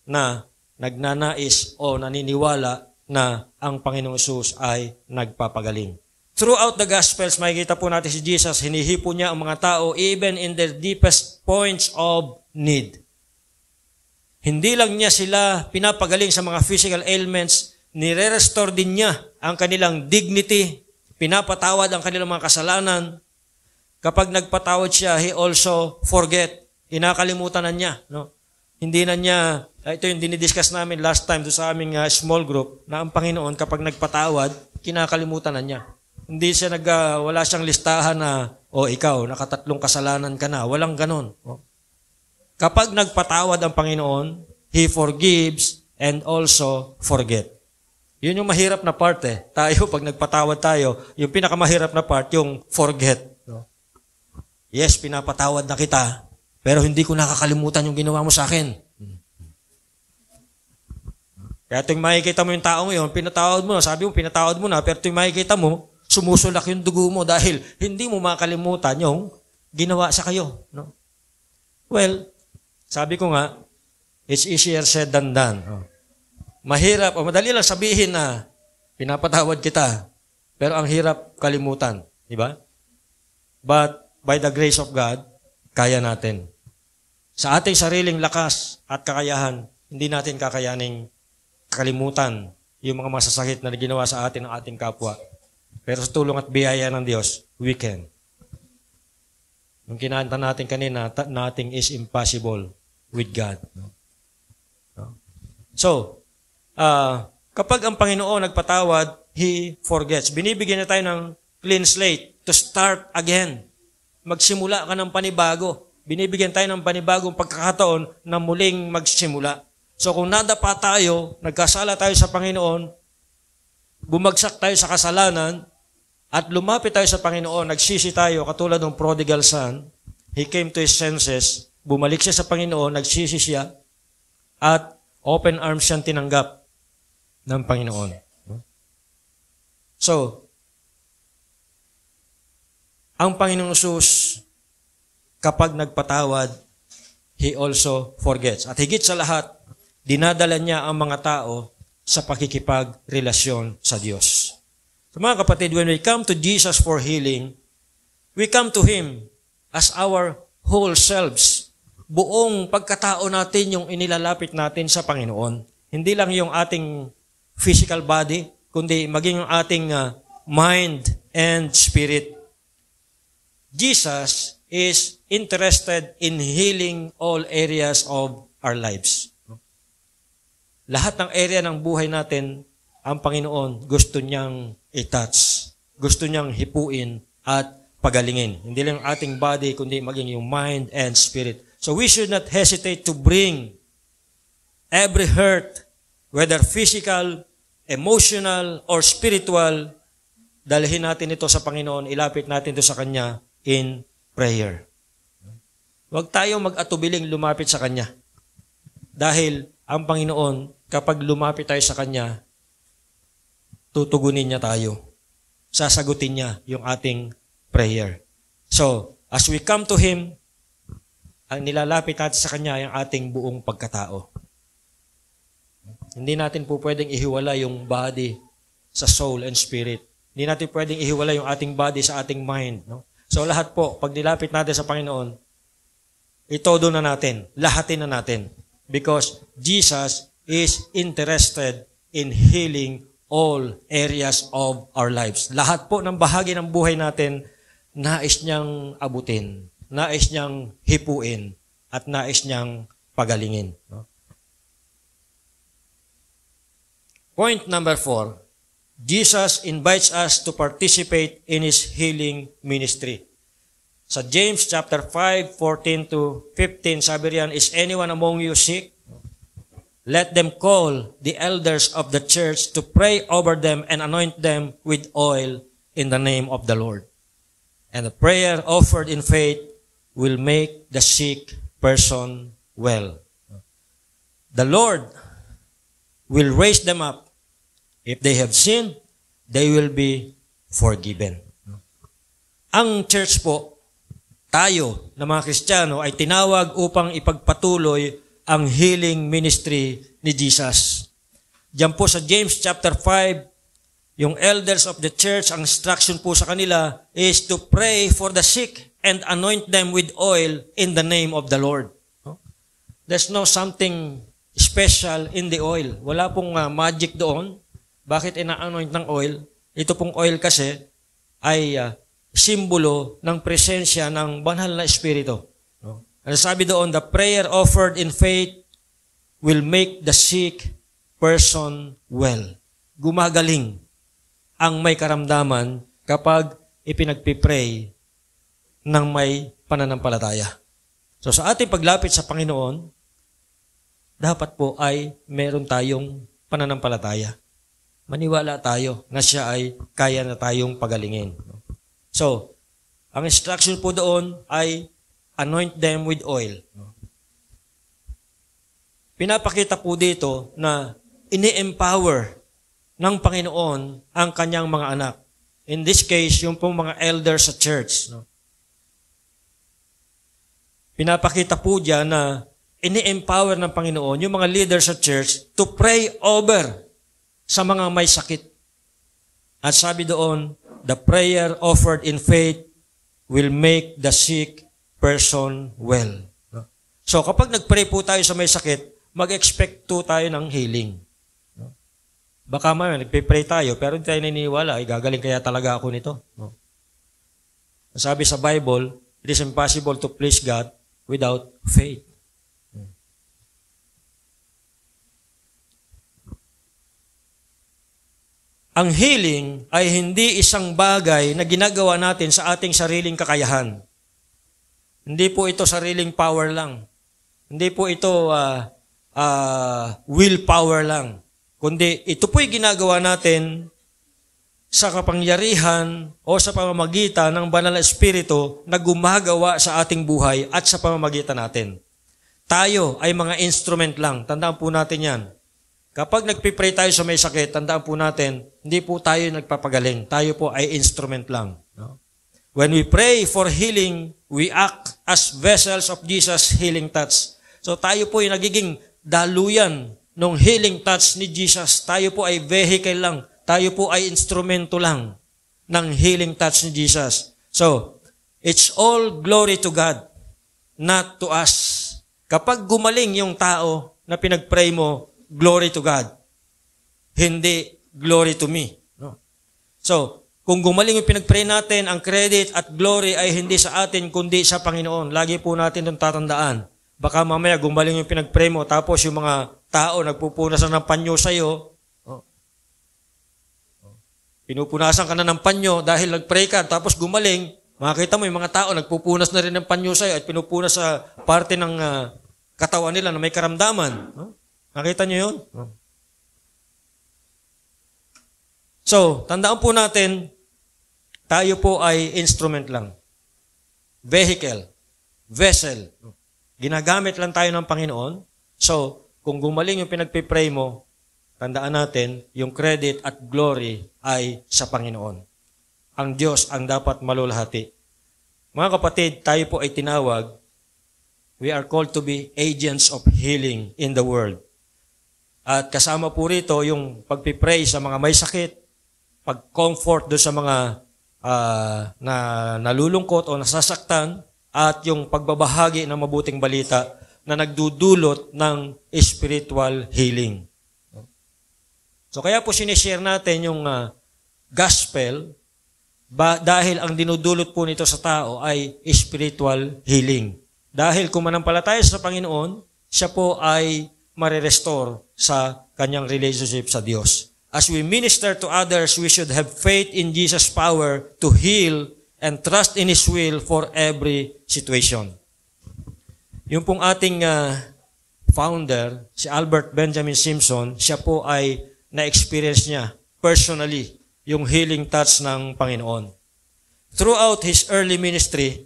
na nagnanais o naniniwala na ang Panginoong Hesus ay nagpapagaling. Throughout the Gospels, makikita po natin si Jesus, hinihipo niya ang mga tao even in their deepest points of need. Hindi lang niya sila pinapagaling sa mga physical ailments, nire-restore din niya ang kanilang dignity, pinapatawad ang kanilang mga kasalanan. Kapag nagpatawad siya, He also forget, kinakalimutan na niya. No? Hindi na niya, ito yung dinidiscuss namin last time do sa aming small group, na ang Panginoon kapag nagpatawad, kinakalimutan na niya. Hindi siya wala siyang listahan na, ikaw, nakatatlong kasalanan ka na. Walang ganon. Kapag nagpatawad ang Panginoon, He forgives and also forget. Yun yung mahirap na part Tayo, pag nagpatawad tayo, yung pinakamahirap na part, yung forget. Yes, pinapatawad na kita, pero hindi ko nakakalimutan yung ginawa mo sa akin. Kaya tuwing makikita mo yung taong yun, pinatawad mo na, sabi mo, pinatawad mo na, pero tuwing makikita mo, sumusulak yung dugo mo dahil hindi mo makalimutan yung ginawa sa kayo. No? Well, sabi ko nga, it's easier said than done. Mahirap, o madali lang sabihin na pinapatawad kita, pero ang hirap kalimutan. Diba? But by the grace of God, kaya natin. Sa ating sariling lakas at kakayahan, hindi natin kakayaning kalimutan yung mga masasakit na ginawa sa atin ng ating kapwa. Pero sa tulong at biyaya ng Diyos, we can. Yung kinanta natin kanina, nothing is impossible with God. So, kapag ang Panginoon nagpatawad, He forgets. Binibigyan na tayo ng clean slate to start again. Magsimula ka ng panibago. Binibigyan tayo ng panibagong pagkakataon na muling magsimula. So kung nadapa tayo, nagkasala tayo sa Panginoon, bumagsak tayo sa kasalanan, at lumapit tayo sa Panginoon, nagsisi tayo, katulad ng prodigal son, he came to his senses, bumalik siya sa Panginoon, nagsisi siya, at open arms siyang tinanggap ng Panginoon. So, ang Panginoong Jesus, kapag nagpatawad, He also forgets. At higit sa lahat, dinadala niya ang mga tao sa pakikipagrelasyon sa Diyos. So mga kapatid, when we come to Jesus for healing, we come to Him as our whole selves. Buong pagkatao natin yung inilalapit natin sa Panginoon. Hindi lang yung ating physical body, kundi maging yung ating mind and spirit. Jesus is interested in healing all areas of our lives. Lahat ng area ng buhay natin, ang Panginoon gusto niyang i-touch. Gusto niyang hipuin at pagalingin. Hindi lang yung ating body, kundi maging yung mind and spirit. So we should not hesitate to bring every hurt, whether physical, emotional, or spiritual, dalhin natin ito sa Panginoon, ilapit natin ito sa Kanya in prayer. Huwag tayong mag-atubiling lumapit sa Kanya. Dahil ang Panginoon, kapag lumapit tayo sa Kanya, tutugunin niya tayo. Sasagutin niya yung ating prayer. So, as we come to Him, ang nilalapit natin sa Kanya yung ating buong pagkatao. Hindi natin po pwedeng ihiwala yung body sa soul and spirit. Hindi natin pwedeng ihiwala yung ating body sa ating mind. No? So lahat po, pag nilapit natin sa Panginoon, itodo na natin, lahatin na natin. Because Jesus is interested in healing all areas of our lives. Lahat po ng bahagi ng buhay natin, nais niyang abutin, nais niyang hipuin, at nais niyang pagalingin. No? Point number 4. Jesus invites us to participate in His healing ministry. Sa James chapter 5:14 to 15, sabi riyan, is anyone among you sick? Let them call the elders of the church to pray over them and anoint them with oil in the name of the Lord. And the prayer offered in faith will make the sick person well. The Lord will raise them up. If they have sinned, they will be forgiven. Ang church po, tayo na mga Kristiyano ay tinawag upang ipagpatuloy ang healing ministry ni Jesus. Diyan po sa James chapter 5, yung elders of the church, ang instruction po sa kanila is to pray for the sick and anoint them with oil in the name of the Lord. There's no something special in the oil. Wala pong magic doon. Bakit ina-anoint ng oil? Ito pong oil kasi ay simbolo ng presensya ng banal na Espiritu. Ano sabi doon? The prayer offered in faith will make the sick person well. Gumagaling ang may karamdaman kapag ipinagpipray ng may pananampalataya. So sa ating paglapit sa Panginoon, dapat po ay meron tayong pananampalataya. Maniwala tayo na siya ay kaya na tayong pagalingin. So, ang instruction po doon ay anoint them with oil. Pinapakita po dito na ini-empower ng Panginoon ang kanyang mga anak. In this case, yung pong mga elders sa church. Pinapakita po diyan na ini-empower ng Panginoon yung mga leaders sa church to pray over sa mga may sakit. At sabi doon, the prayer offered in faith will make the sick person well. So kapag nagpray po tayo sa may sakit, mag-expect po tayo ng healing. Baka nagpe-pray tayo, pero hindi tayo naniniwala, gagaling kaya talaga ako nito. No? Sabi sa Bible, it is impossible to please God without faith. Ang healing ay hindi isang bagay na ginagawa natin sa ating sariling kakayahan. Hindi po ito sariling power lang. Hindi po ito willpower lang. Kundi ito po'y ginagawa natin sa kapangyarihan o sa pamamagitan ng Banal na Espiritu na gumagawa sa ating buhay at sa pamamagitan natin. Tayo ay mga instrument lang. Tandaan po natin yan. Kapag nagpipray tayo sa may sakit, tandaan po natin, hindi po tayo nagpapagaling. Tayo po ay instrument lang. No? When we pray for healing, we act as vessels of Jesus' healing touch. So tayo po ay nagiging daluyan ng healing touch ni Jesus. Tayo po ay vehicle lang. Tayo po ay instrumento lang ng healing touch ni Jesus. So, it's all glory to God, not to us. Kapag gumaling yung tao na pinag-pray mo, glory to God. Hindi glory to me. No? So, kung gumaling yung pinag-pray natin, ang credit at glory ay hindi sa atin, kundi sa Panginoon. Lagi po natin itong tatandaan. Baka mamaya gumaling yung pinag-pray mo, tapos yung mga tao nagpupunasan ng panyo sa'yo. Pinupunasan ka na ng panyo dahil nag-pray ka, tapos gumaling, makikita mo yung mga tao nagpupunas na rin ng panyo sa'yo at pinupunas sa parte ng katawan nila na may karamdaman. No? Nakita niyo yun? So, tandaan po natin, tayo po ay instrument lang. Vehicle. Vessel. Ginagamit lang tayo ng Panginoon. So, kung gumaling yung pinagpipray mo, tandaan natin, yung credit at glory ay sa Panginoon. Ang Diyos ang dapat malulahati. Mga kapatid, tayo po ay tinawag, we are called to be agents of healing in the world. At kasama po rito yung pagpipray sa mga may sakit, pag-comfort doon sa mga na nalulungkot o nasasaktan, at yung pagbabahagi ng mabuting balita na nagdudulot ng spiritual healing. So kaya po sinishare natin yung gospel dahil ang dinudulot po nito sa tao ay spiritual healing. Dahil kung manampalataya sa Panginoon, siya po ay marirestore sa kanyang relationship sa Diyos. As we minister to others, we should have faith in Jesus' power to heal and trust in His will for every situation. Yung pong ating founder, si Albert Benjamin Simpson, siya po ay na-experience niya personally yung healing touch ng Panginoon. Throughout his early ministry,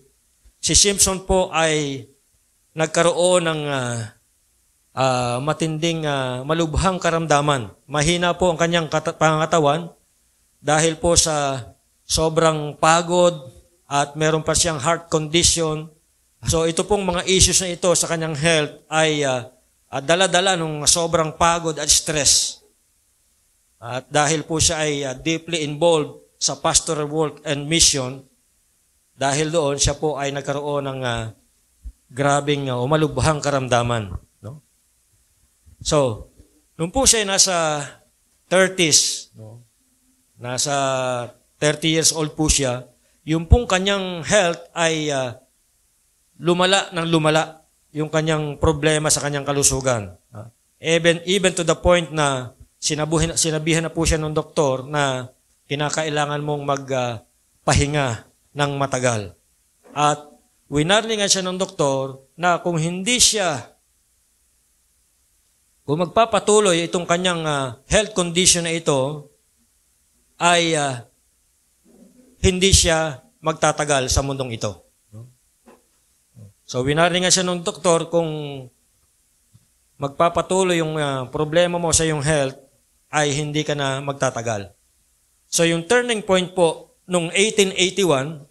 si Simpson po ay nagkaroon ng matinding malubhang karamdaman. Mahina po ang kanyang pangangatawan dahil po sa sobrang pagod at meron pa siyang heart condition. So ito pong mga issues na ito sa kanyang health ay dala-dala ng sobrang pagod at stress. At dahil po siya ay deeply involved sa pastoral work and mission, dahil doon siya po ay nagkaroon ng grabing o malubhang karamdaman. No? So, nung po siya nasa 30s, no? Nasa 30 years old po siya, yung pong kanyang health ay lumala ng lumala yung kanyang problema sa kanyang kalusugan. Even to the point na sinabihan na po siya ng doktor na kinakailangan mong magpahinga ng matagal. At winarningan siya ng doktor na kung magpapatuloy itong kanyang health condition na ito, ay hindi siya magtatagal sa mundong ito. So winarningan siya ng doktor kung magpapatuloy yung problema mo sa iyong health, ay hindi ka na magtatagal. So yung turning point po, noong 1881,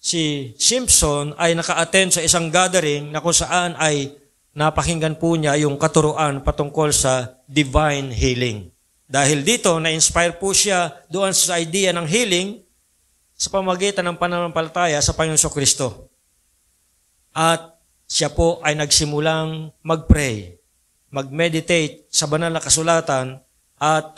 si Simpson ay naka-attend sa isang gathering na kung saan ay napakinggan po niya yung katuruan patungkol sa divine healing. Dahil dito, na-inspire po siya doon sa idea ng healing sa pamamagitan ng pananampalataya sa Panginoon Jesucristo. At siya po ay nagsimulang mag-pray, mag-meditate sa banal na kasulatan at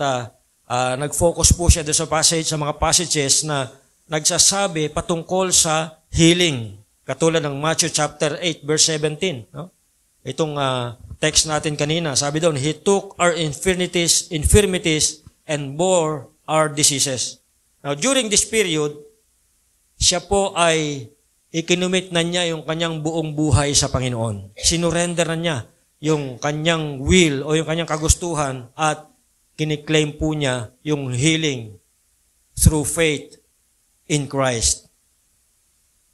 nag-focus po siya doon sa mga passages na nagsasabi patungkol sa healing. Katulad ng Matthew chapter 8 verse 17. No? Itong text natin kanina, sabi doon, He took our infirmities and bore our diseases. Now, during this period, siya po ay ikinumit na niya yung kanyang buong buhay sa Panginoon. Sinurrender na niya yung kanyang will o yung kanyang kagustuhan at kiniklaim po niya yung healing through faith in Christ.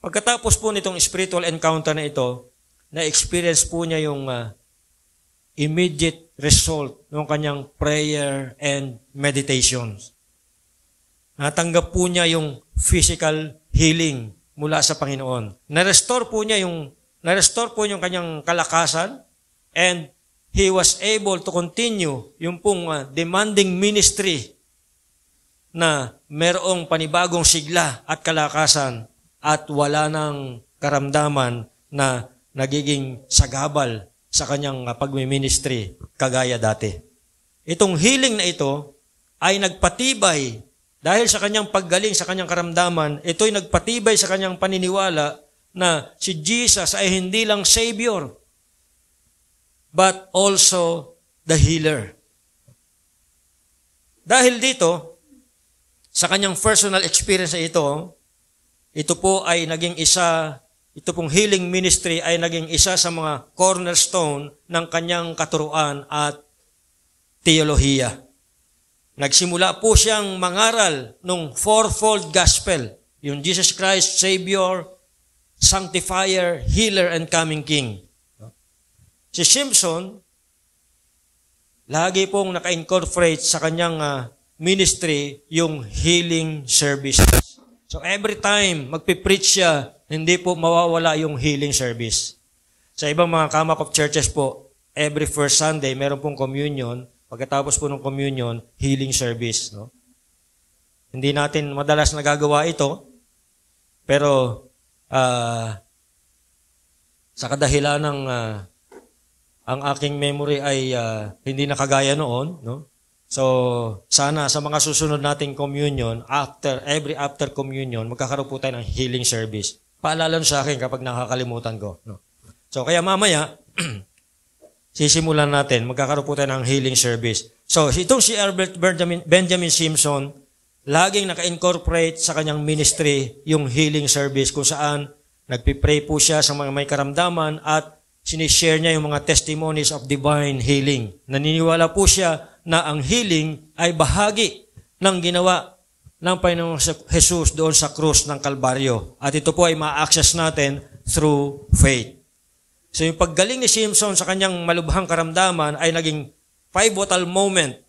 Pagkatapos po nitong spiritual encounter na ito, na-experience po niya yung immediate result ng kanyang prayer and meditations. Natanggap po niya yung physical healing mula sa Panginoon. Na-restore po yung kanyang kalakasan, and he was able to continue yung pong demanding ministry na merong panibagong sigla at kalakasan at wala ng karamdaman na nagiging sagabal sa kanyang pagmiministry kagaya dati. Itong healing na ito ay nagpatibay dahil sa kanyang paggaling sa kanyang karamdaman, ito'y nagpatibay sa kanyang paniniwala na si Jesus ay hindi lang Savior, but also the healer. Dahil dito, sa kanyang personal experience na ito po ay naging ito pong healing ministry ay naging isa sa mga cornerstone ng kanyang katuruan at teolohiya. Nagsimula po siyang mangaral ng fourfold gospel, yung Jesus Christ, Savior, Sanctifier, Healer, and Coming King. Si Simpson, lagi pong naka-incorporate sa kanyang ministry yung healing services. So every time magpipreach siya, hindi po mawawala yung healing service. Sa ibang mga kamak of churches po, every first Sunday, meron pong communion. Pagkatapos po ng communion, healing service. No? Hindi natin madalas nagagawa ito, pero sa kadahilan ng ang aking memory ay hindi nakagaya noon. No? So, sana sa mga susunod nating communion, every after communion, magkakaroon po tayo ng healing service. Paalala sa akin kapag nakakalimutan ko. No? So, kaya mamaya, sisimulan natin, magkakaroon po tayo ng healing service. So, itong si Albert Benjamin Simpson, laging naka-incorporate sa kanyang ministry yung healing service kung saan nagpipray po siya sa mga may karamdaman at sinishare niya yung mga testimonies of divine healing. Naniniwala po siya na ang healing ay bahagi ng ginawa ng Panginoong Jesus doon sa krus ng Kalbaryo. At ito po ay ma-access natin through faith. So yung paggaling ni Simpson sa kanyang malubhang karamdaman ay naging pivotal moment.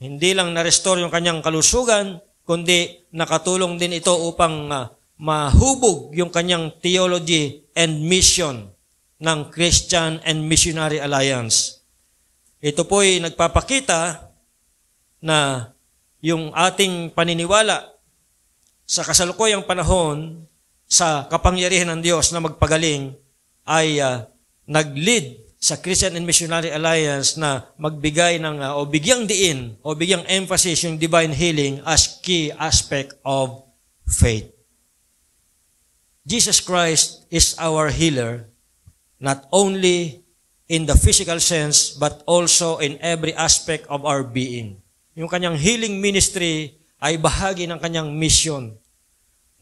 Hindi lang na-restore yung kanyang kalusugan, kundi nakatulong din ito upang mahubog yung kanyang theology and mission ng Christian and Missionary Alliance. Ito po ay nagpapakita na yung ating paniniwala sa kasalukuyang panahon sa kapangyarihan ng Diyos na magpagaling ay nag-lead sa Christian and Missionary Alliance na magbigay ng o bigyang diin o bigyang emphasis yung divine healing as key aspect of faith. Jesus Christ is our healer, not only in the physical sense but also in every aspect of our being. Yung kanyang healing ministry ay bahagi ng kanyang mission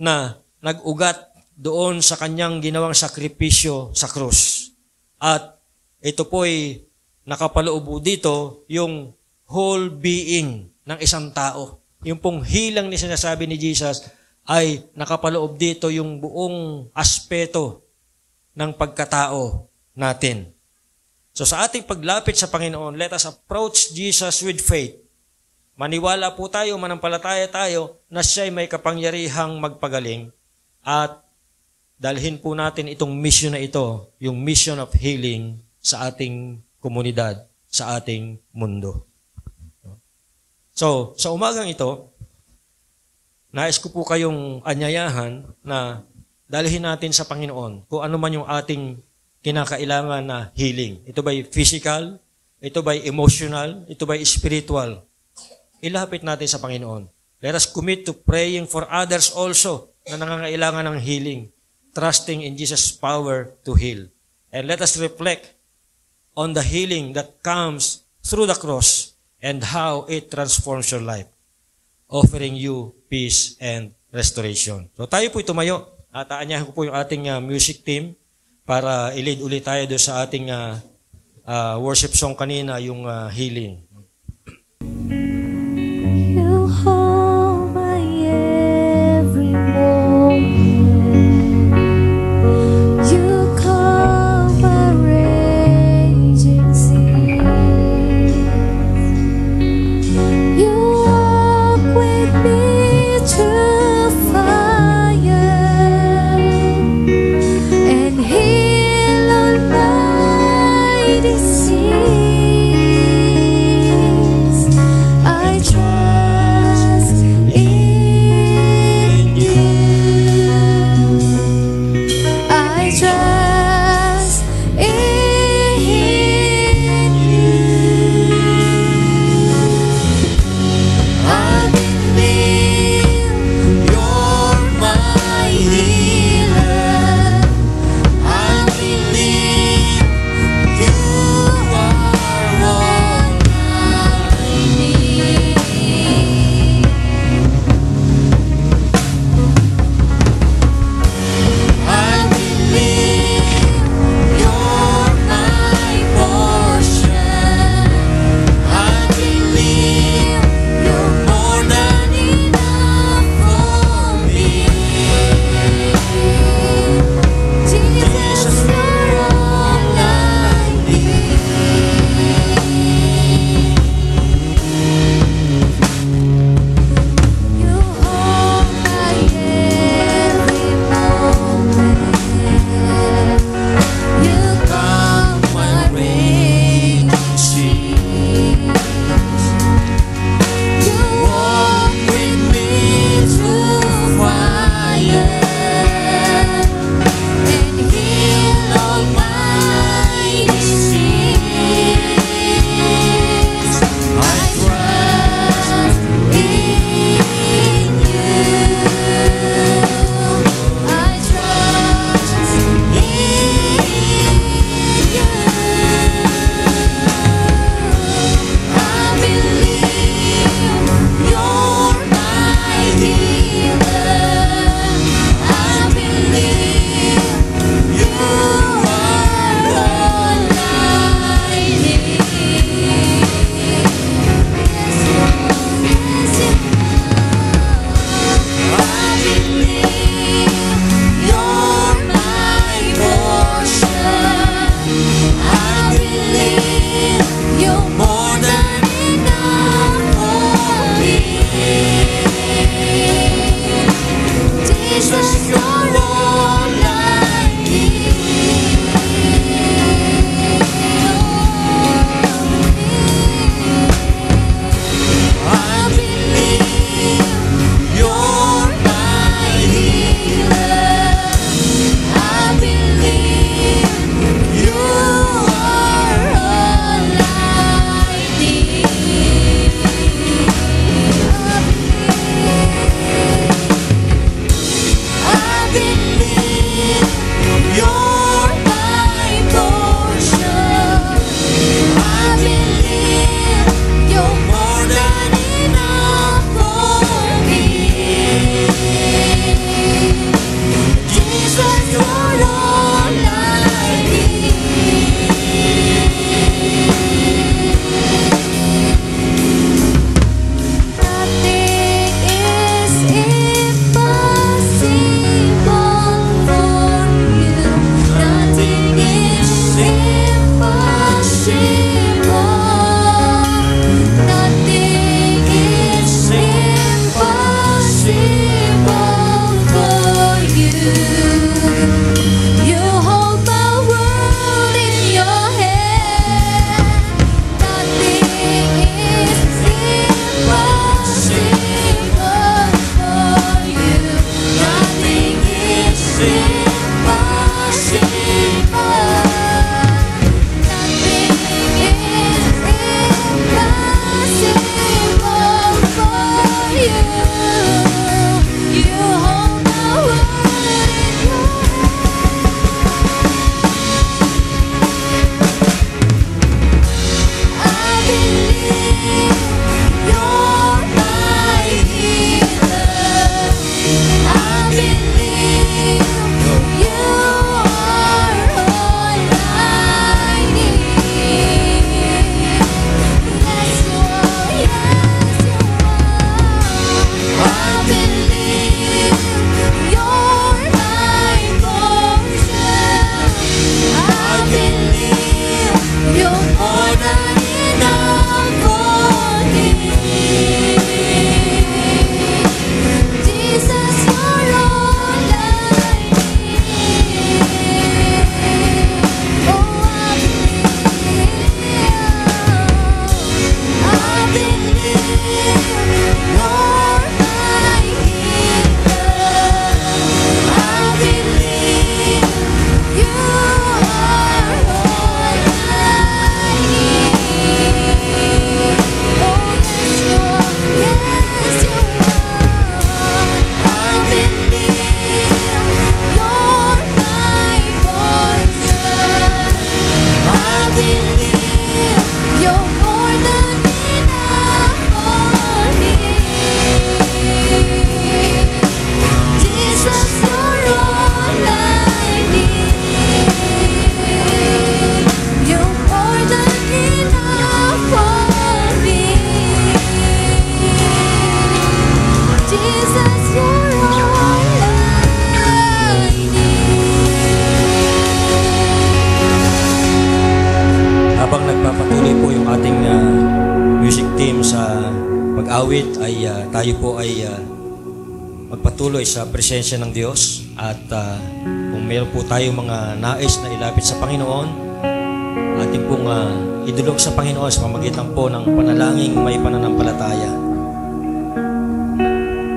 na nag-ugat doon sa kanyang ginawang sakripisyo sa krus. At ito po'y nakapaloob dito yung whole being ng isang tao. Yung pong hilang ni sinasabi ni Jesus ay nakapaloob dito yung buong aspeto ng pagkatao natin. So sa ating paglapit sa Panginoon, let us approach Jesus with faith. Maniwala po tayo, manampalataya tayo na siya'y may kapangyarihang magpagaling at dalhin po natin itong mission na ito, yung mission of healing sa ating komunidad, sa ating mundo. So, sa umagang ito, nais ko po kayong anyayahan na dalhin natin sa Panginoon kung ano man yung ating kinakailangan na healing. Ito ba'y physical? Ito ba'y emotional? Ito ba'y spiritual? ilapit natin sa Panginoon. Let us commit to praying for others also na nangangailangan ng healing, trusting in Jesus' power to heal. And let us reflect on the healing that comes through the cross and how it transforms your life, offering you peace and restoration. So tayo po'y tumayo at aanyahan ko po yung ating music team para i-lead ulit tayo doon sa ating worship song kanina, yung healing. You hold my every moment. You calm my raging seas. You walk with me through fire and heal all my disease. nagpapatuloy po yung ating music team sa pag-awit, ay tayo po ay magpatuloy sa presensya ng Diyos. At kung meron po tayo mga nais na ilapit sa Panginoon, ating pong idulog sa Panginoon sa pamagitan po ng panalangin may pananampalataya.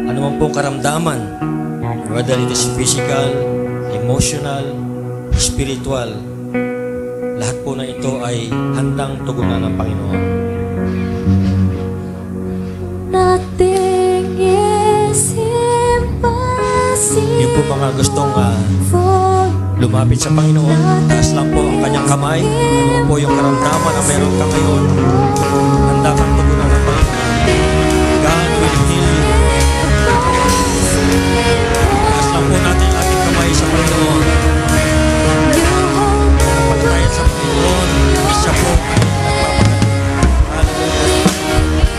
Ano man pong karamdaman, whether it is physical, emotional, spiritual, lahat po na ito ay handang tugunan ng Panginoon. Nothing is impossible. Yung po mga gustong lumapit sa Panginoon, taas lang po ang kanyang kamay. Ano po yung karamdaman na meron ka ngayon, handa kang tugunan ng Panginoon. God will heal you. Taas lang po natin ang ating kamay sa Panginoon. Kapagtayan sa Panginoon, isa po ay nagpapagaling.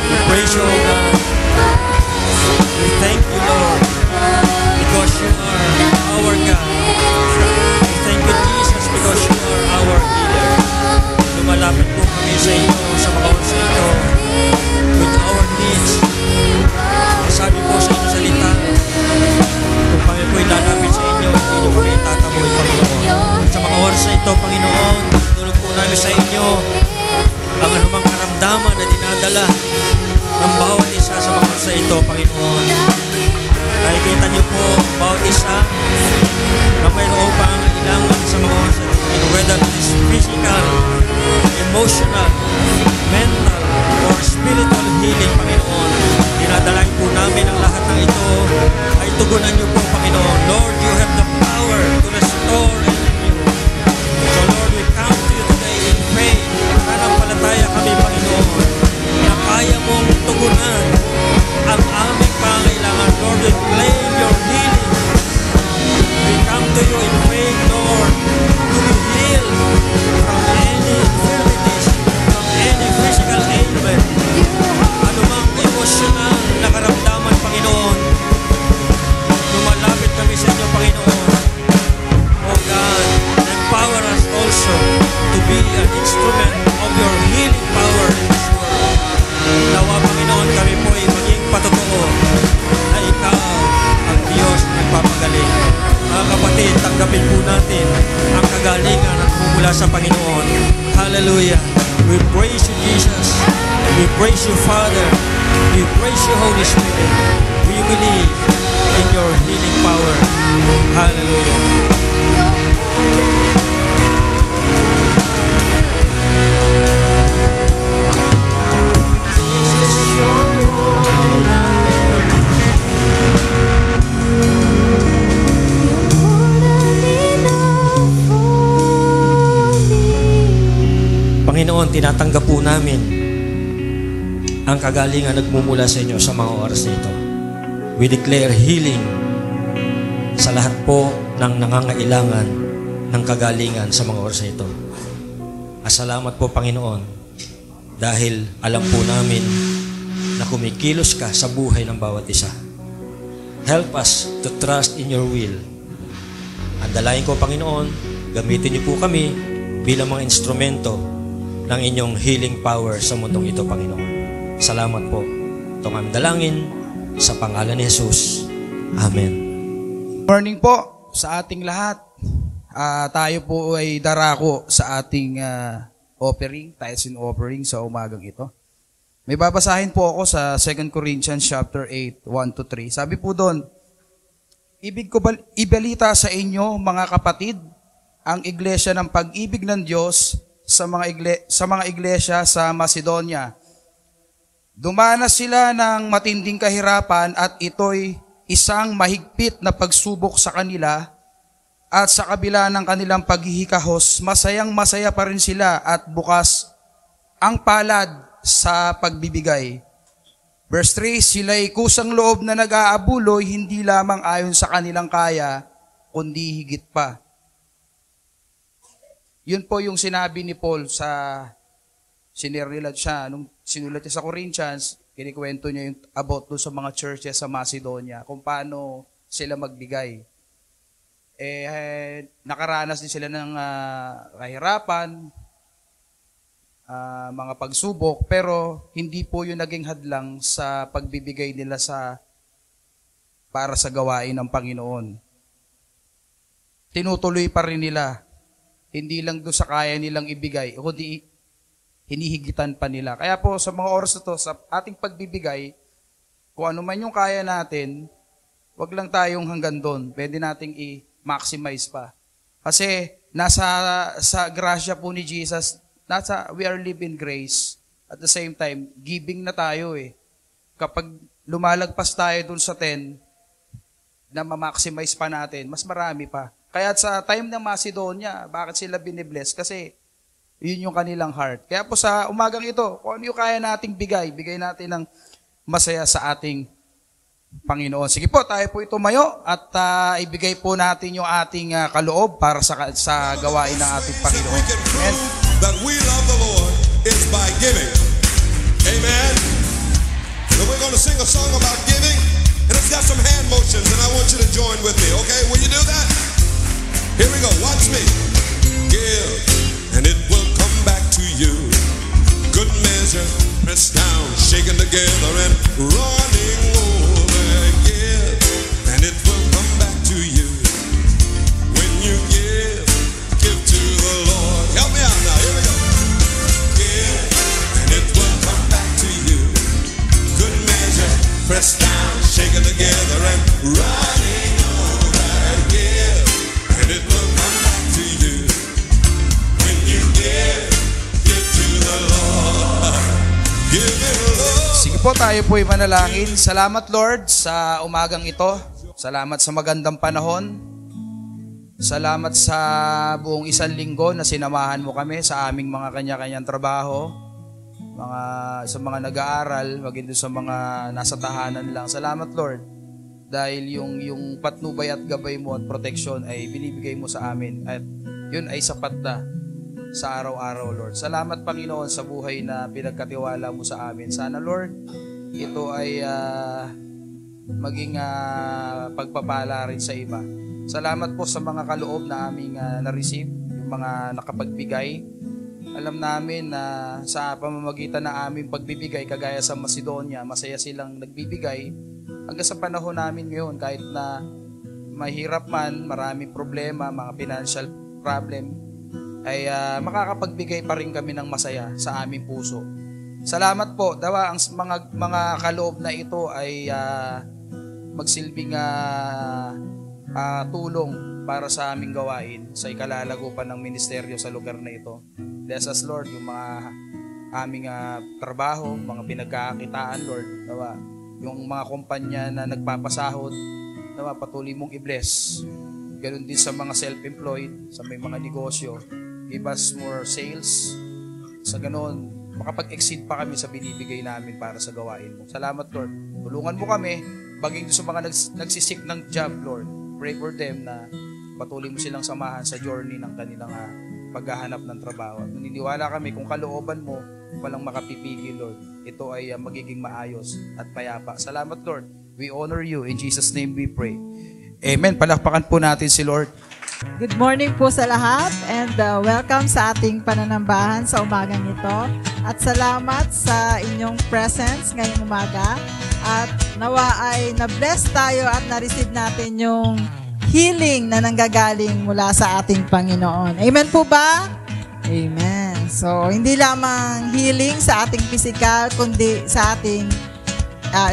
We praise you, O God. We thank you, Lord, because you are our God. We thank you, Jesus, because you are our healer. Lumalapit po kami sa inyo, sa mga oras na ito, with our needs. Sabi po sa inyong salita, kung kami po'y lalapit sa inyo, hindi nyo kami itataboy, Panginoon. Sa mga oras na ito, Panginoon, tulog po namin sa inyo ang anumang karamdaman na dinadala ng bawat isa sa mga oras na ito, Panginoon. Nakikita niyo po bawat isa na mayroon pa ang ilangan sa mga oras na ito, whether it is physical, emotional, mental, or spiritual healing, Panginoon. Dinadalain po namin ang lahat ng ito ay tugunan niyo po, Panginoon. Lord, you have the power to restore and renew. So Lord, we come to you today in faith. Nanampalataya kami, Panginoon, na kaya mong tugunan ang aming pangailangan. Lord, we claim your healing. We come to you in faith, Lord, to be healed from any infirmities, from any physical ailment, anumang emotional na karamdaman, Panginoon. Lumalapit kami sa inyo, Panginoon. Oh God, empower us also to be an instrument of your healing power in this world. Nawa, Panginoon, kami po ay maging patotoo na ikaw ang Diyos na nagpapagaling. Mga kapatid, tanggapin po natin ang kagalingan at mumula sa Panginoon. Hallelujah. We praise you, Jesus. We praise you, Father. We praise you, Holy Spirit. We believe in your healing power. Hallelujah. Panginoon, tinatanggap po namin ang kagalingan nagmumula sa inyo sa mga oras na ito. We declare healing sa lahat po ng nangangailangan ng kagalingan sa mga oras na ito. Salamat po, Panginoon, dahil alam po namin na kumikilos ka sa buhay ng bawat isa. Help us to trust in your will. Andalain ko, Panginoon, gamitin niyo po kami bilang mga instrumento ng inyong healing power sa mundong ito, Panginoon. Salamat po. Itong aming dalangin sa pangalan ni Jesus. Amen. Morning po sa ating lahat. Tayo po ay darako sa ating offering, tithes and offering sa umagang ito. May babasahin po ako sa 2 Corinthians chapter 8, 1-3. Sabi po doon, ibig ko ibalita sa inyo, mga kapatid, ang iglesia ng pag-ibig ng Diyos sa mga iglesia sa Macedonia. Dumanas sila ng matinding kahirapan at ito'y isang mahigpit na pagsubok sa kanila, at sa kabila ng kanilang paghihikahos, masayang-masaya pa rin sila at bukas ang palad sa pagbibigay. Verse 3, sila'y kusang loob na nag-aabuloy, hindi lamang ayon sa kanilang kaya, kundi higit pa. Yun po yung sinabi ni Paul sa sinirnilat siya. Nung sinulat niya sa Corinthians, kinikwento niya yung about doon sa mga churches sa Macedonia, kung paano sila magbigay. Nakaranas din sila ng kahirapan, mga pagsubok, pero hindi po yun naging hadlang sa pagbibigay nila para sa gawain ng Panginoon. Tinutuloy pa rin nila. Hindi lang doon sa kaya nilang ibigay, kundi hinihigitan pa nila. Kaya po sa mga oras na to, sa ating pagbibigay, kung ano man yung kaya natin, wag lang tayong hanggang doon. Pwede nating i-maximize pa. Kasi sa grasya po ni Jesus, we are living grace. At the same time, giving na tayo eh. Kapag lumalagpas tayo dun sa 10, na ma-maximize pa natin, mas marami pa. Kaya sa time ng Macedonia, bakit sila binibless? Kasi yun yung kanilang heart. Kaya po sa umagang ito, kung ano yung kaya nating bigay natin ng masaya sa ating Panginoon. Sige po, tayo po tumayo at ibigay po natin yung ating kaloob para sa gawain ng ating Panginoon. Amen. That we love the Lord is by giving. Amen. And we're going to sing a song about giving, and it's got some hand motions, and I want you to join with me, okay? Will you do that? Here we go. Watch me. Give, and it will come back to you. Good measure, pressed down, shaken together, and running over. Give, and it will come back to you. When you give to the Lord. Help me out now. Here we go. Give, and it will come back to you. Good measure, pressed down, shaken together, and running over. Give, and it will come back to you. When you give to the Lord. Give Him love. Sige po, tayo po'y manalangin. Salamat Lord sa umagang ito. Salamat sa magandang panahon. Salamat sa buong isang linggo na sinamahan mo kami sa aming mga kanya-kanyang trabaho. Sa mga nag-aaral, maging doon sa mga nasa tahanan lang. Salamat Lord. Dahil yung patnubay at gabay mo at proteksyon ay binibigay mo sa amin. At yun ay sapat na sa araw-araw, Lord. Salamat, Panginoon, sa buhay na pinagkatiwala mo sa amin. Sana, Lord, ito ay maging pagpapala rin sa iba. Salamat po sa mga kaloob na aming na-receive, yung mga nakapagbigay. Alam namin na sa pamamagitan ng aming pagbibigay, kagaya sa Macedonia, masaya silang nagbibigay. Hanggang sa panahon namin ngayon, kahit na mahirap man, maraming problema, mga financial problem, ay makakapagbigay pa rin kami ng masaya sa aming puso. Salamat po. Dawa ang mga kaloob na ito ay magsilbing tulong para sa aming gawain sa ikalalago pa ng ministeryo sa lugar na ito. Bless us, Lord, yung mga aming trabaho, mga pinagkakitaan, Lord. Dawa, yung mga kumpanya na nagpapasahod, dawa, patuloy mong i-bless. Ganun din sa mga self-employed, sa may mga negosyo. Give us more sales. Sa ganun, makapag-exceed pa kami sa binibigay namin para sa gawain mo. Salamat, Lord. Tulungan mo kami, baging sa mga nagsisik ng job, Lord. Pray for them na patuloy mo silang samahan sa journey ng kanilang paghahanap ng trabaho. At naniniwala kami kung kalooban mo, walang makapipigil, Lord. Ito ay magiging maayos at payapa. Salamat, Lord. We honor you. In Jesus' name we pray. Amen. Palakpakan po natin si Lord. Good morning po sa lahat and welcome sa ating pananambahan sa umagang ito. At salamat sa inyong presence ngayong umaga. At nawa ay na-bless tayo at na-receive natin yung healing na nanggagaling mula sa ating Panginoon. Amen po ba? Amen. So, hindi lamang healing sa ating physical, kundi sa ating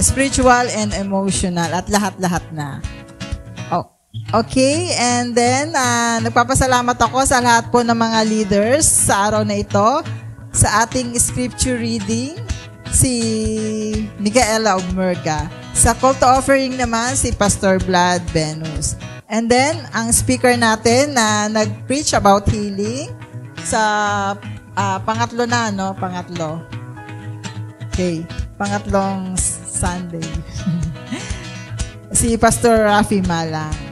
spiritual and emotional at lahat-lahat na. Okay, and then nagpapasalamat ako sa lahat po ng mga leaders sa araw na ito. Sa ating scripture reading, si Micaela Ogmerga. Sa call to offering naman, si Pastor Vlad Venus. And then, ang speaker natin na nag-preach about healing sa pangatlo na, no? Pangatlo. Okay, pangatlong Sunday. Si Pastor Rafi Malang.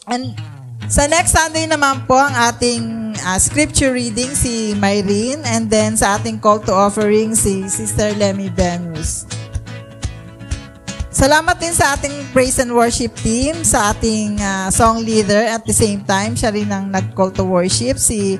And sa next Sunday naman po ang ating scripture reading si Myrene, and then sa ating call to offering si Sister Lemmy Venus. Salamat din sa ating praise and worship team, sa ating song leader at the same time siya rin ang nag-call to worship, si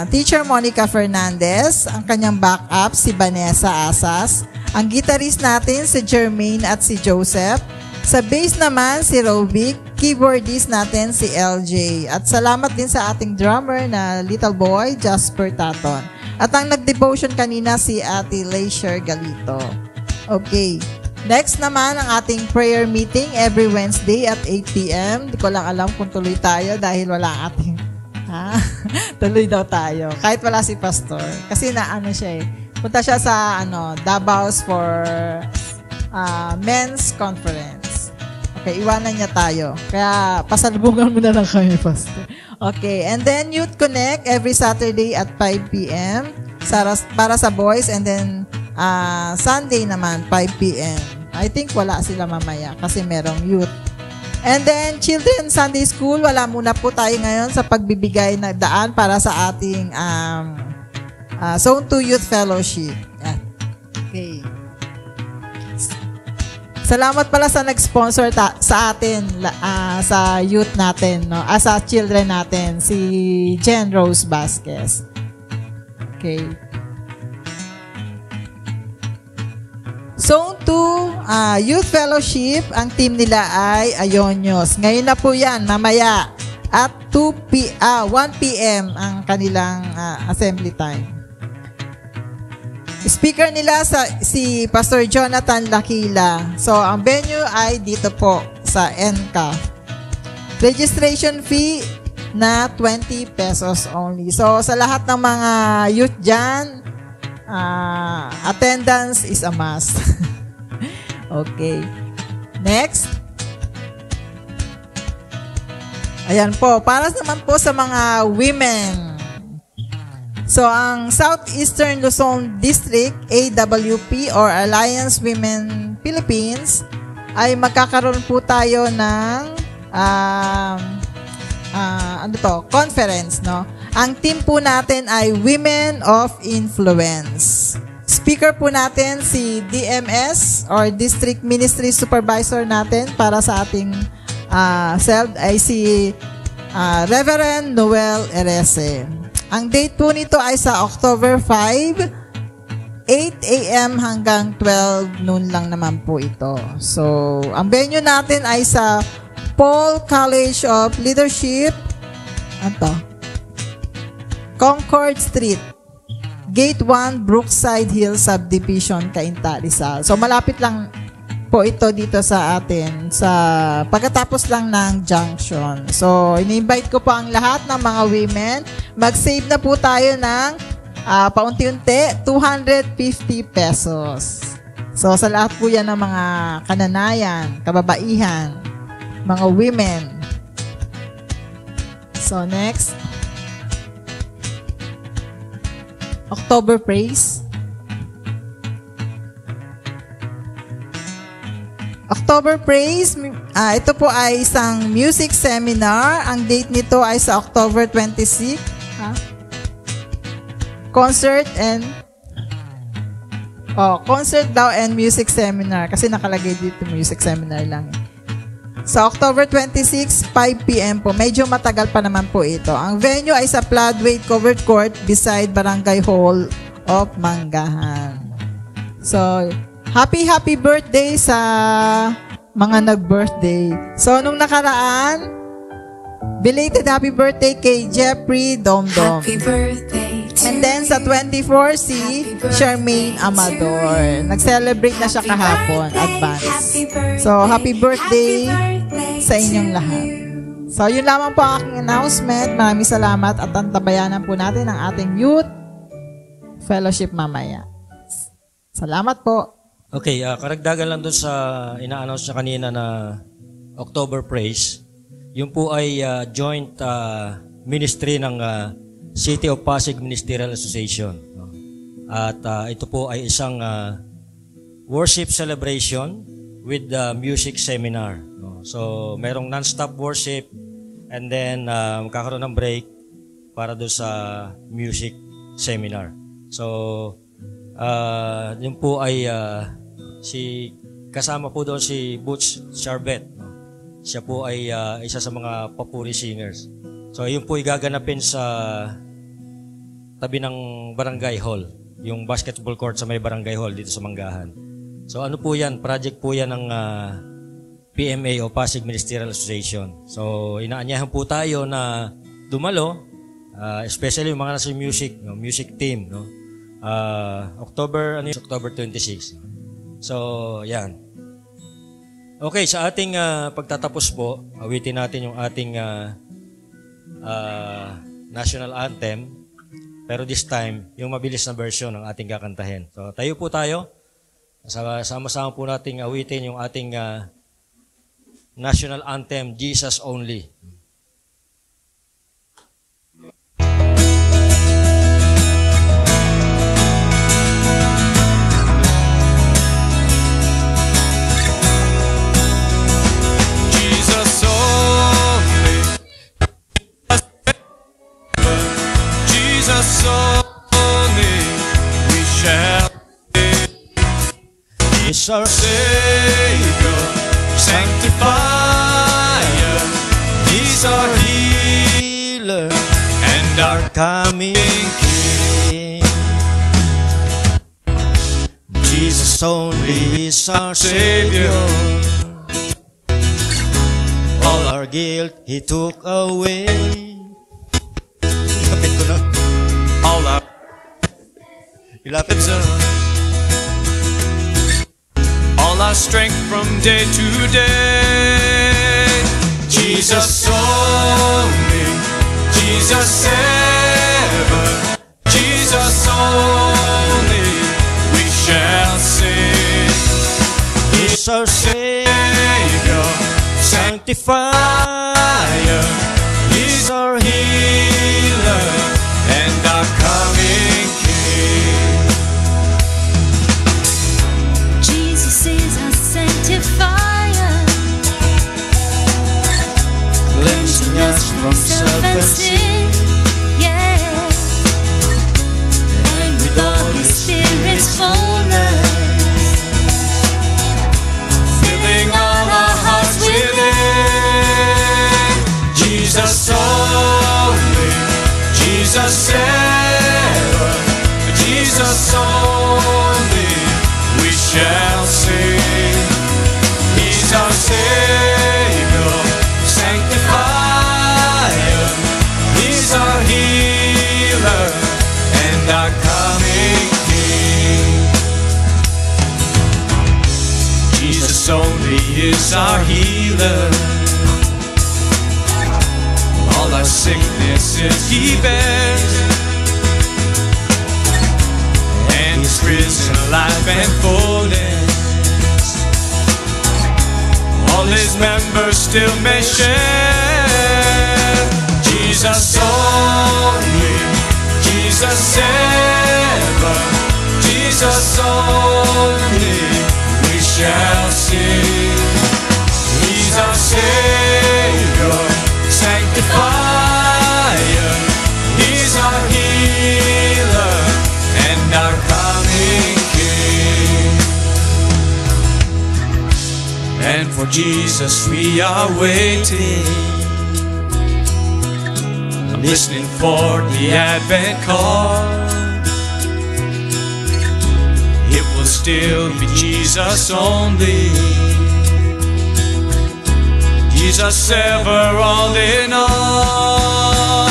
Teacher Monica Fernandez, ang kanyang backup si Vanessa Asas, ang guitarist natin si Jermaine at si Joseph, sa bass naman si Rovic, keyboardist natin si LJ. At salamat din sa ating drummer na little boy, Jasper Taton. At ang nag-devotion kanina si Ate Leisure Galito. Okay. Next naman ang ating prayer meeting every Wednesday at 8 p.m. Di ko lang alam kung tuloy tayo dahil wala ang ating... tuloy daw tayo. Kahit wala si Pastor. Kasi siya eh. Punta siya sa Dabao's for men's conference. Okay, iwanan niya tayo. Kaya pasalubungan mo na lang kami, Pastor. Okay, and then Youth Connect every Saturday at 5 p.m. para sa boys, and then Sunday naman 5 p.m. I think wala sila mamaya kasi merong youth. And then Children Sunday School, wala muna po tayo ngayon sa pagbibigay na daan para sa ating Zone 2 Youth Fellowship. Okay. Salamat pala sa nag-sponsor sa atin, sa youth natin, no? Sa children natin, si Jen Rose Vasquez. Okay. Zone 2 Youth Fellowship, ang team nila ay Ayonyos. Ngayon na po yan, mamaya, at 1 p.m. ang kanilang assembly time. Speaker nila si Pastor Jonathan Lakila. So, ang venue ay dito po sa NCA. Registration fee na 20 pesos only. So, sa lahat ng mga youth dyan, attendance is a must. Okay. Next. Ayan po. Para naman po sa mga women. So, ang Southeastern Luzon District, AWP or Alliance Women Philippines, ay magkakaroon po tayo ng conference, no? Ang team po natin ay Women of Influence. Speaker po natin si DMS or District Ministry Supervisor natin para sa ating CELD ay si Reverend Noel Erese. Ang date po nito ay sa October 5, 8 a.m. hanggang 12 noon lang naman po ito. So, ang venue natin ay sa Paul College of Leadership, Concord Street, Gate 1, Brookside Hill Subdivision, Cainta, Rizal. So, malapit lang po ito dito sa atin, sa pagkatapos lang ng junction. So, ini-invite ko po ang lahat ng mga women. Mag-save na po tayo ng paunti-unti, 250 pesos. So, sa lahat po yan ng mga kananayan, kababaihan, mga women. So, next. October Praise. October Praise, ito po ay isang music seminar. Ang date nito ay sa October 26. Concert daw and music seminar. Kasi nakalagay dito music seminar lang. Sa October 26, 5 p.m. po. Medyo matagal pa naman po ito. Ang venue ay sa Floodway Covered Court beside Barangay Hall of Manggahan. So, happy birthday sa mga nag-birthday. So, nung nakaraan, belated happy birthday kay Jeffrey Domdom. Happy birthday. And then sa 24, si Charmaine Amador. Nag-celebrate na siya kahapon, advance. So, happy birthday sa inyong lahat. So, yun lamang po ang aking announcement. Maraming salamat at antabayanan po natin ang ating youth fellowship mamaya. Salamat po. Okay, karagdagan lang dun sa ina-announce niya kanina na October Praise. Yung po ay joint ministry ng City of Pasig Ministerial Association. At ito po ay isang worship celebration with the music seminar. So, merong non-stop worship and then magkakaroon ng break para doon sa music seminar. So, yun po ay kasama po doon si Butch Charbet. Siya po ay isa sa mga papuri singers. So, yun po ay gaganapin sa tabi ng barangay hall. Yung basketball court sa may barangay hall dito sa Manggahan. So ano po yan? Project po yan ng PMA o Pasig Ministerial Association. So inaanyahan po tayo na dumalo, especially yung mga nasa music, no, music team, no. October 26. So yan. Okay, sa ating pagtatapos po, awitin natin yung ating national anthem. Pero this time, yung mabilis na version ng ating kakantahin. So tayo po tayo. Sama-sama po nating awitin yung ating national anthem, Jesus Only. Jesus only, Jesus only, we shall live. He's our Savior, Sanctifier, He's our healer and our coming King. Jesus only is our Savior. All our guilt He took away. Kapit ko na. all our Ilapit sa all our strength from day to day. Jesus only, Jesus ever, Jesus only, we shall sing. He's our Savior, Sanctifier. He's our healer and our coming King. Jesus is our sanctifier, Cleansing us from self and sin. yeah. And with all His Spirit's fullness, Filling all our hearts within. Jesus only, Jesus ever, Jesus only, we shall sing. He's our Savior, Sanctifier, He's our healer and our coming King. Jesus only is our healer. All our sicknesses He bears, and He's risen alive and fullness. All His members still may share. Jesus only, Jesus ever, Jesus only, we shall sing. He's our Savior, Sanctifier, He's our healer and our coming King. And for Jesus we are waiting, listening for the Advent call. It will still be Jesus only, Jesus ever, all in all.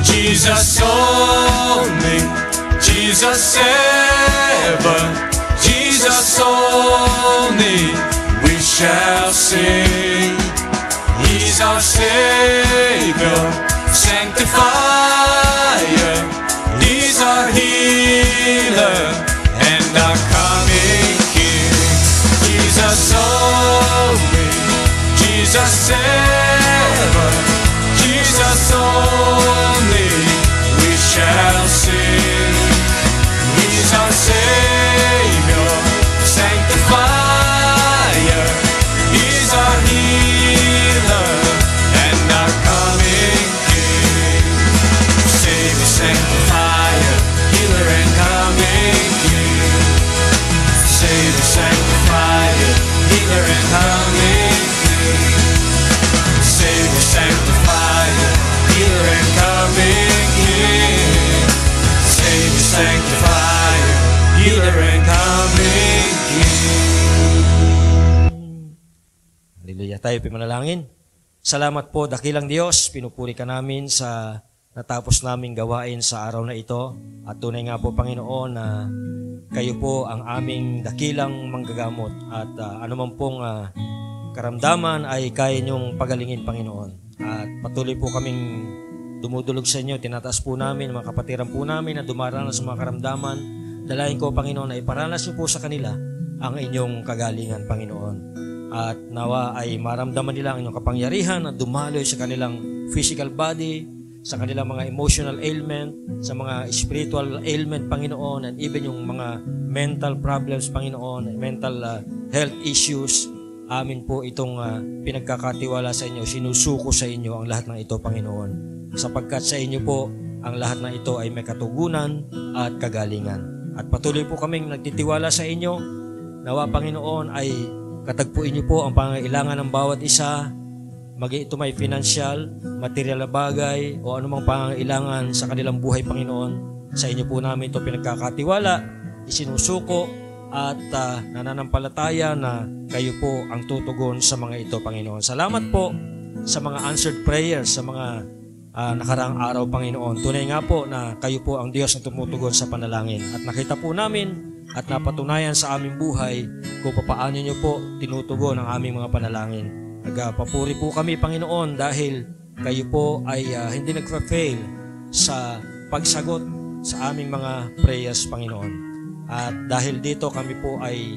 Jesus only, Jesus ever, Jesus only, we shall sing. He's our Savior, Sanctifier, He's our healer and our coming King. Jesus only, Jesus ever, Jesus only, we shall sing. He's our Savior, Sanctifier, He's our healer and our coming King. Savior, Sanctifier, healer and coming King. Savior, Sanctifier, healer and coming King. sanctifier, healer and coming King. Hallelujah. Tayo pimanalangin. Salamat po, dakilang Diyos. Pinupuri ka namin sa natapos naming gawain sa araw na ito. At tunay nga po, Panginoon, na kayo po ang aming dakilang manggagamot. At anuman pong karamdaman ay kaya niyong pagalingin, Panginoon. At patuloy po kaming dumudulog sa inyo. Tinataas po namin, mga kapatiran po namin na dumaranas sa mga karamdaman. Dalayan ko, Panginoon, na iparanas niyo po sa kanila ang inyong kagalingan, Panginoon. At nawa ay maramdaman nila ang inyong kapangyarihan na dumaloy sa kanilang physical body, sa kanilang mga emotional ailment, sa mga spiritual ailment, Panginoon, and even yung mga mental problems, Panginoon, mental health issues. Amin po itong pinagkakatiwala sa inyo, sinusuko sa inyo ang lahat ng ito, Panginoon. Sapagkat sa inyo po, ang lahat ng ito ay may katugunan at kagalingan. At patuloy po kaming nagtitiwala sa inyo. Nawa, Panginoon, ay katagpuin niyo po ang pangangailangan ng bawat isa, maging ito may financial, material na bagay, o anumang pangangailangan sa kanilang buhay, Panginoon. Sa inyo po namin ito pinagkakatiwala, isinusuko, at nananampalataya na kayo po ang tutugon sa mga ito, Panginoon. Salamat po sa mga answered prayers, sa mga nakaraang araw, Panginoon. Tunay nga po na kayo po ang Diyos na tumutugon sa panalangin. At nakita po namin at napatunayan sa aming buhay kung paano niyo po tinutugon ang aming mga panalangin. Nagpapuri po kami, Panginoon, dahil kayo po ay hindi nagfa-fail sa pagsagot sa aming mga prayers, Panginoon. At dahil dito kami po ay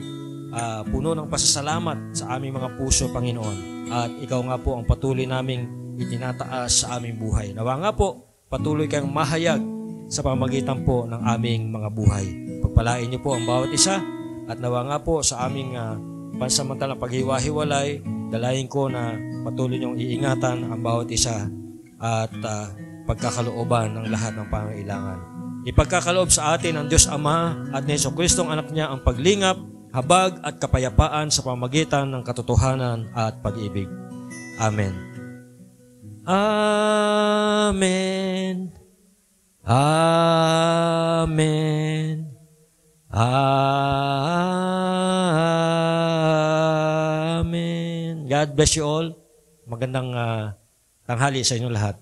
puno ng pasasalamat sa aming mga puso, Panginoon. At ikaw nga po ang patuloy naming itinataas sa aming buhay. Nawa nga po, patuloy kang mahayag sa pamamagitan po ng aming mga buhay. Pagpalain niyo po ang bawat isa at nawa nga po sa aming pansamantalang paghiwa-hiwalay, dalayin ko na patuloy niyong iingatan ang bawat isa at pagkakalooban ng lahat ng pangangailangan. Ipagkakaloob sa atin ang Diyos Ama at ni Jesucristo ang anak niya ang paglingap, habag at kapayapaan sa pamamagitan ng katotohanan at pag-ibig. Amen. Amen. Amen. Amen. God bless you all. Magandang tanghali sa inyo lahat.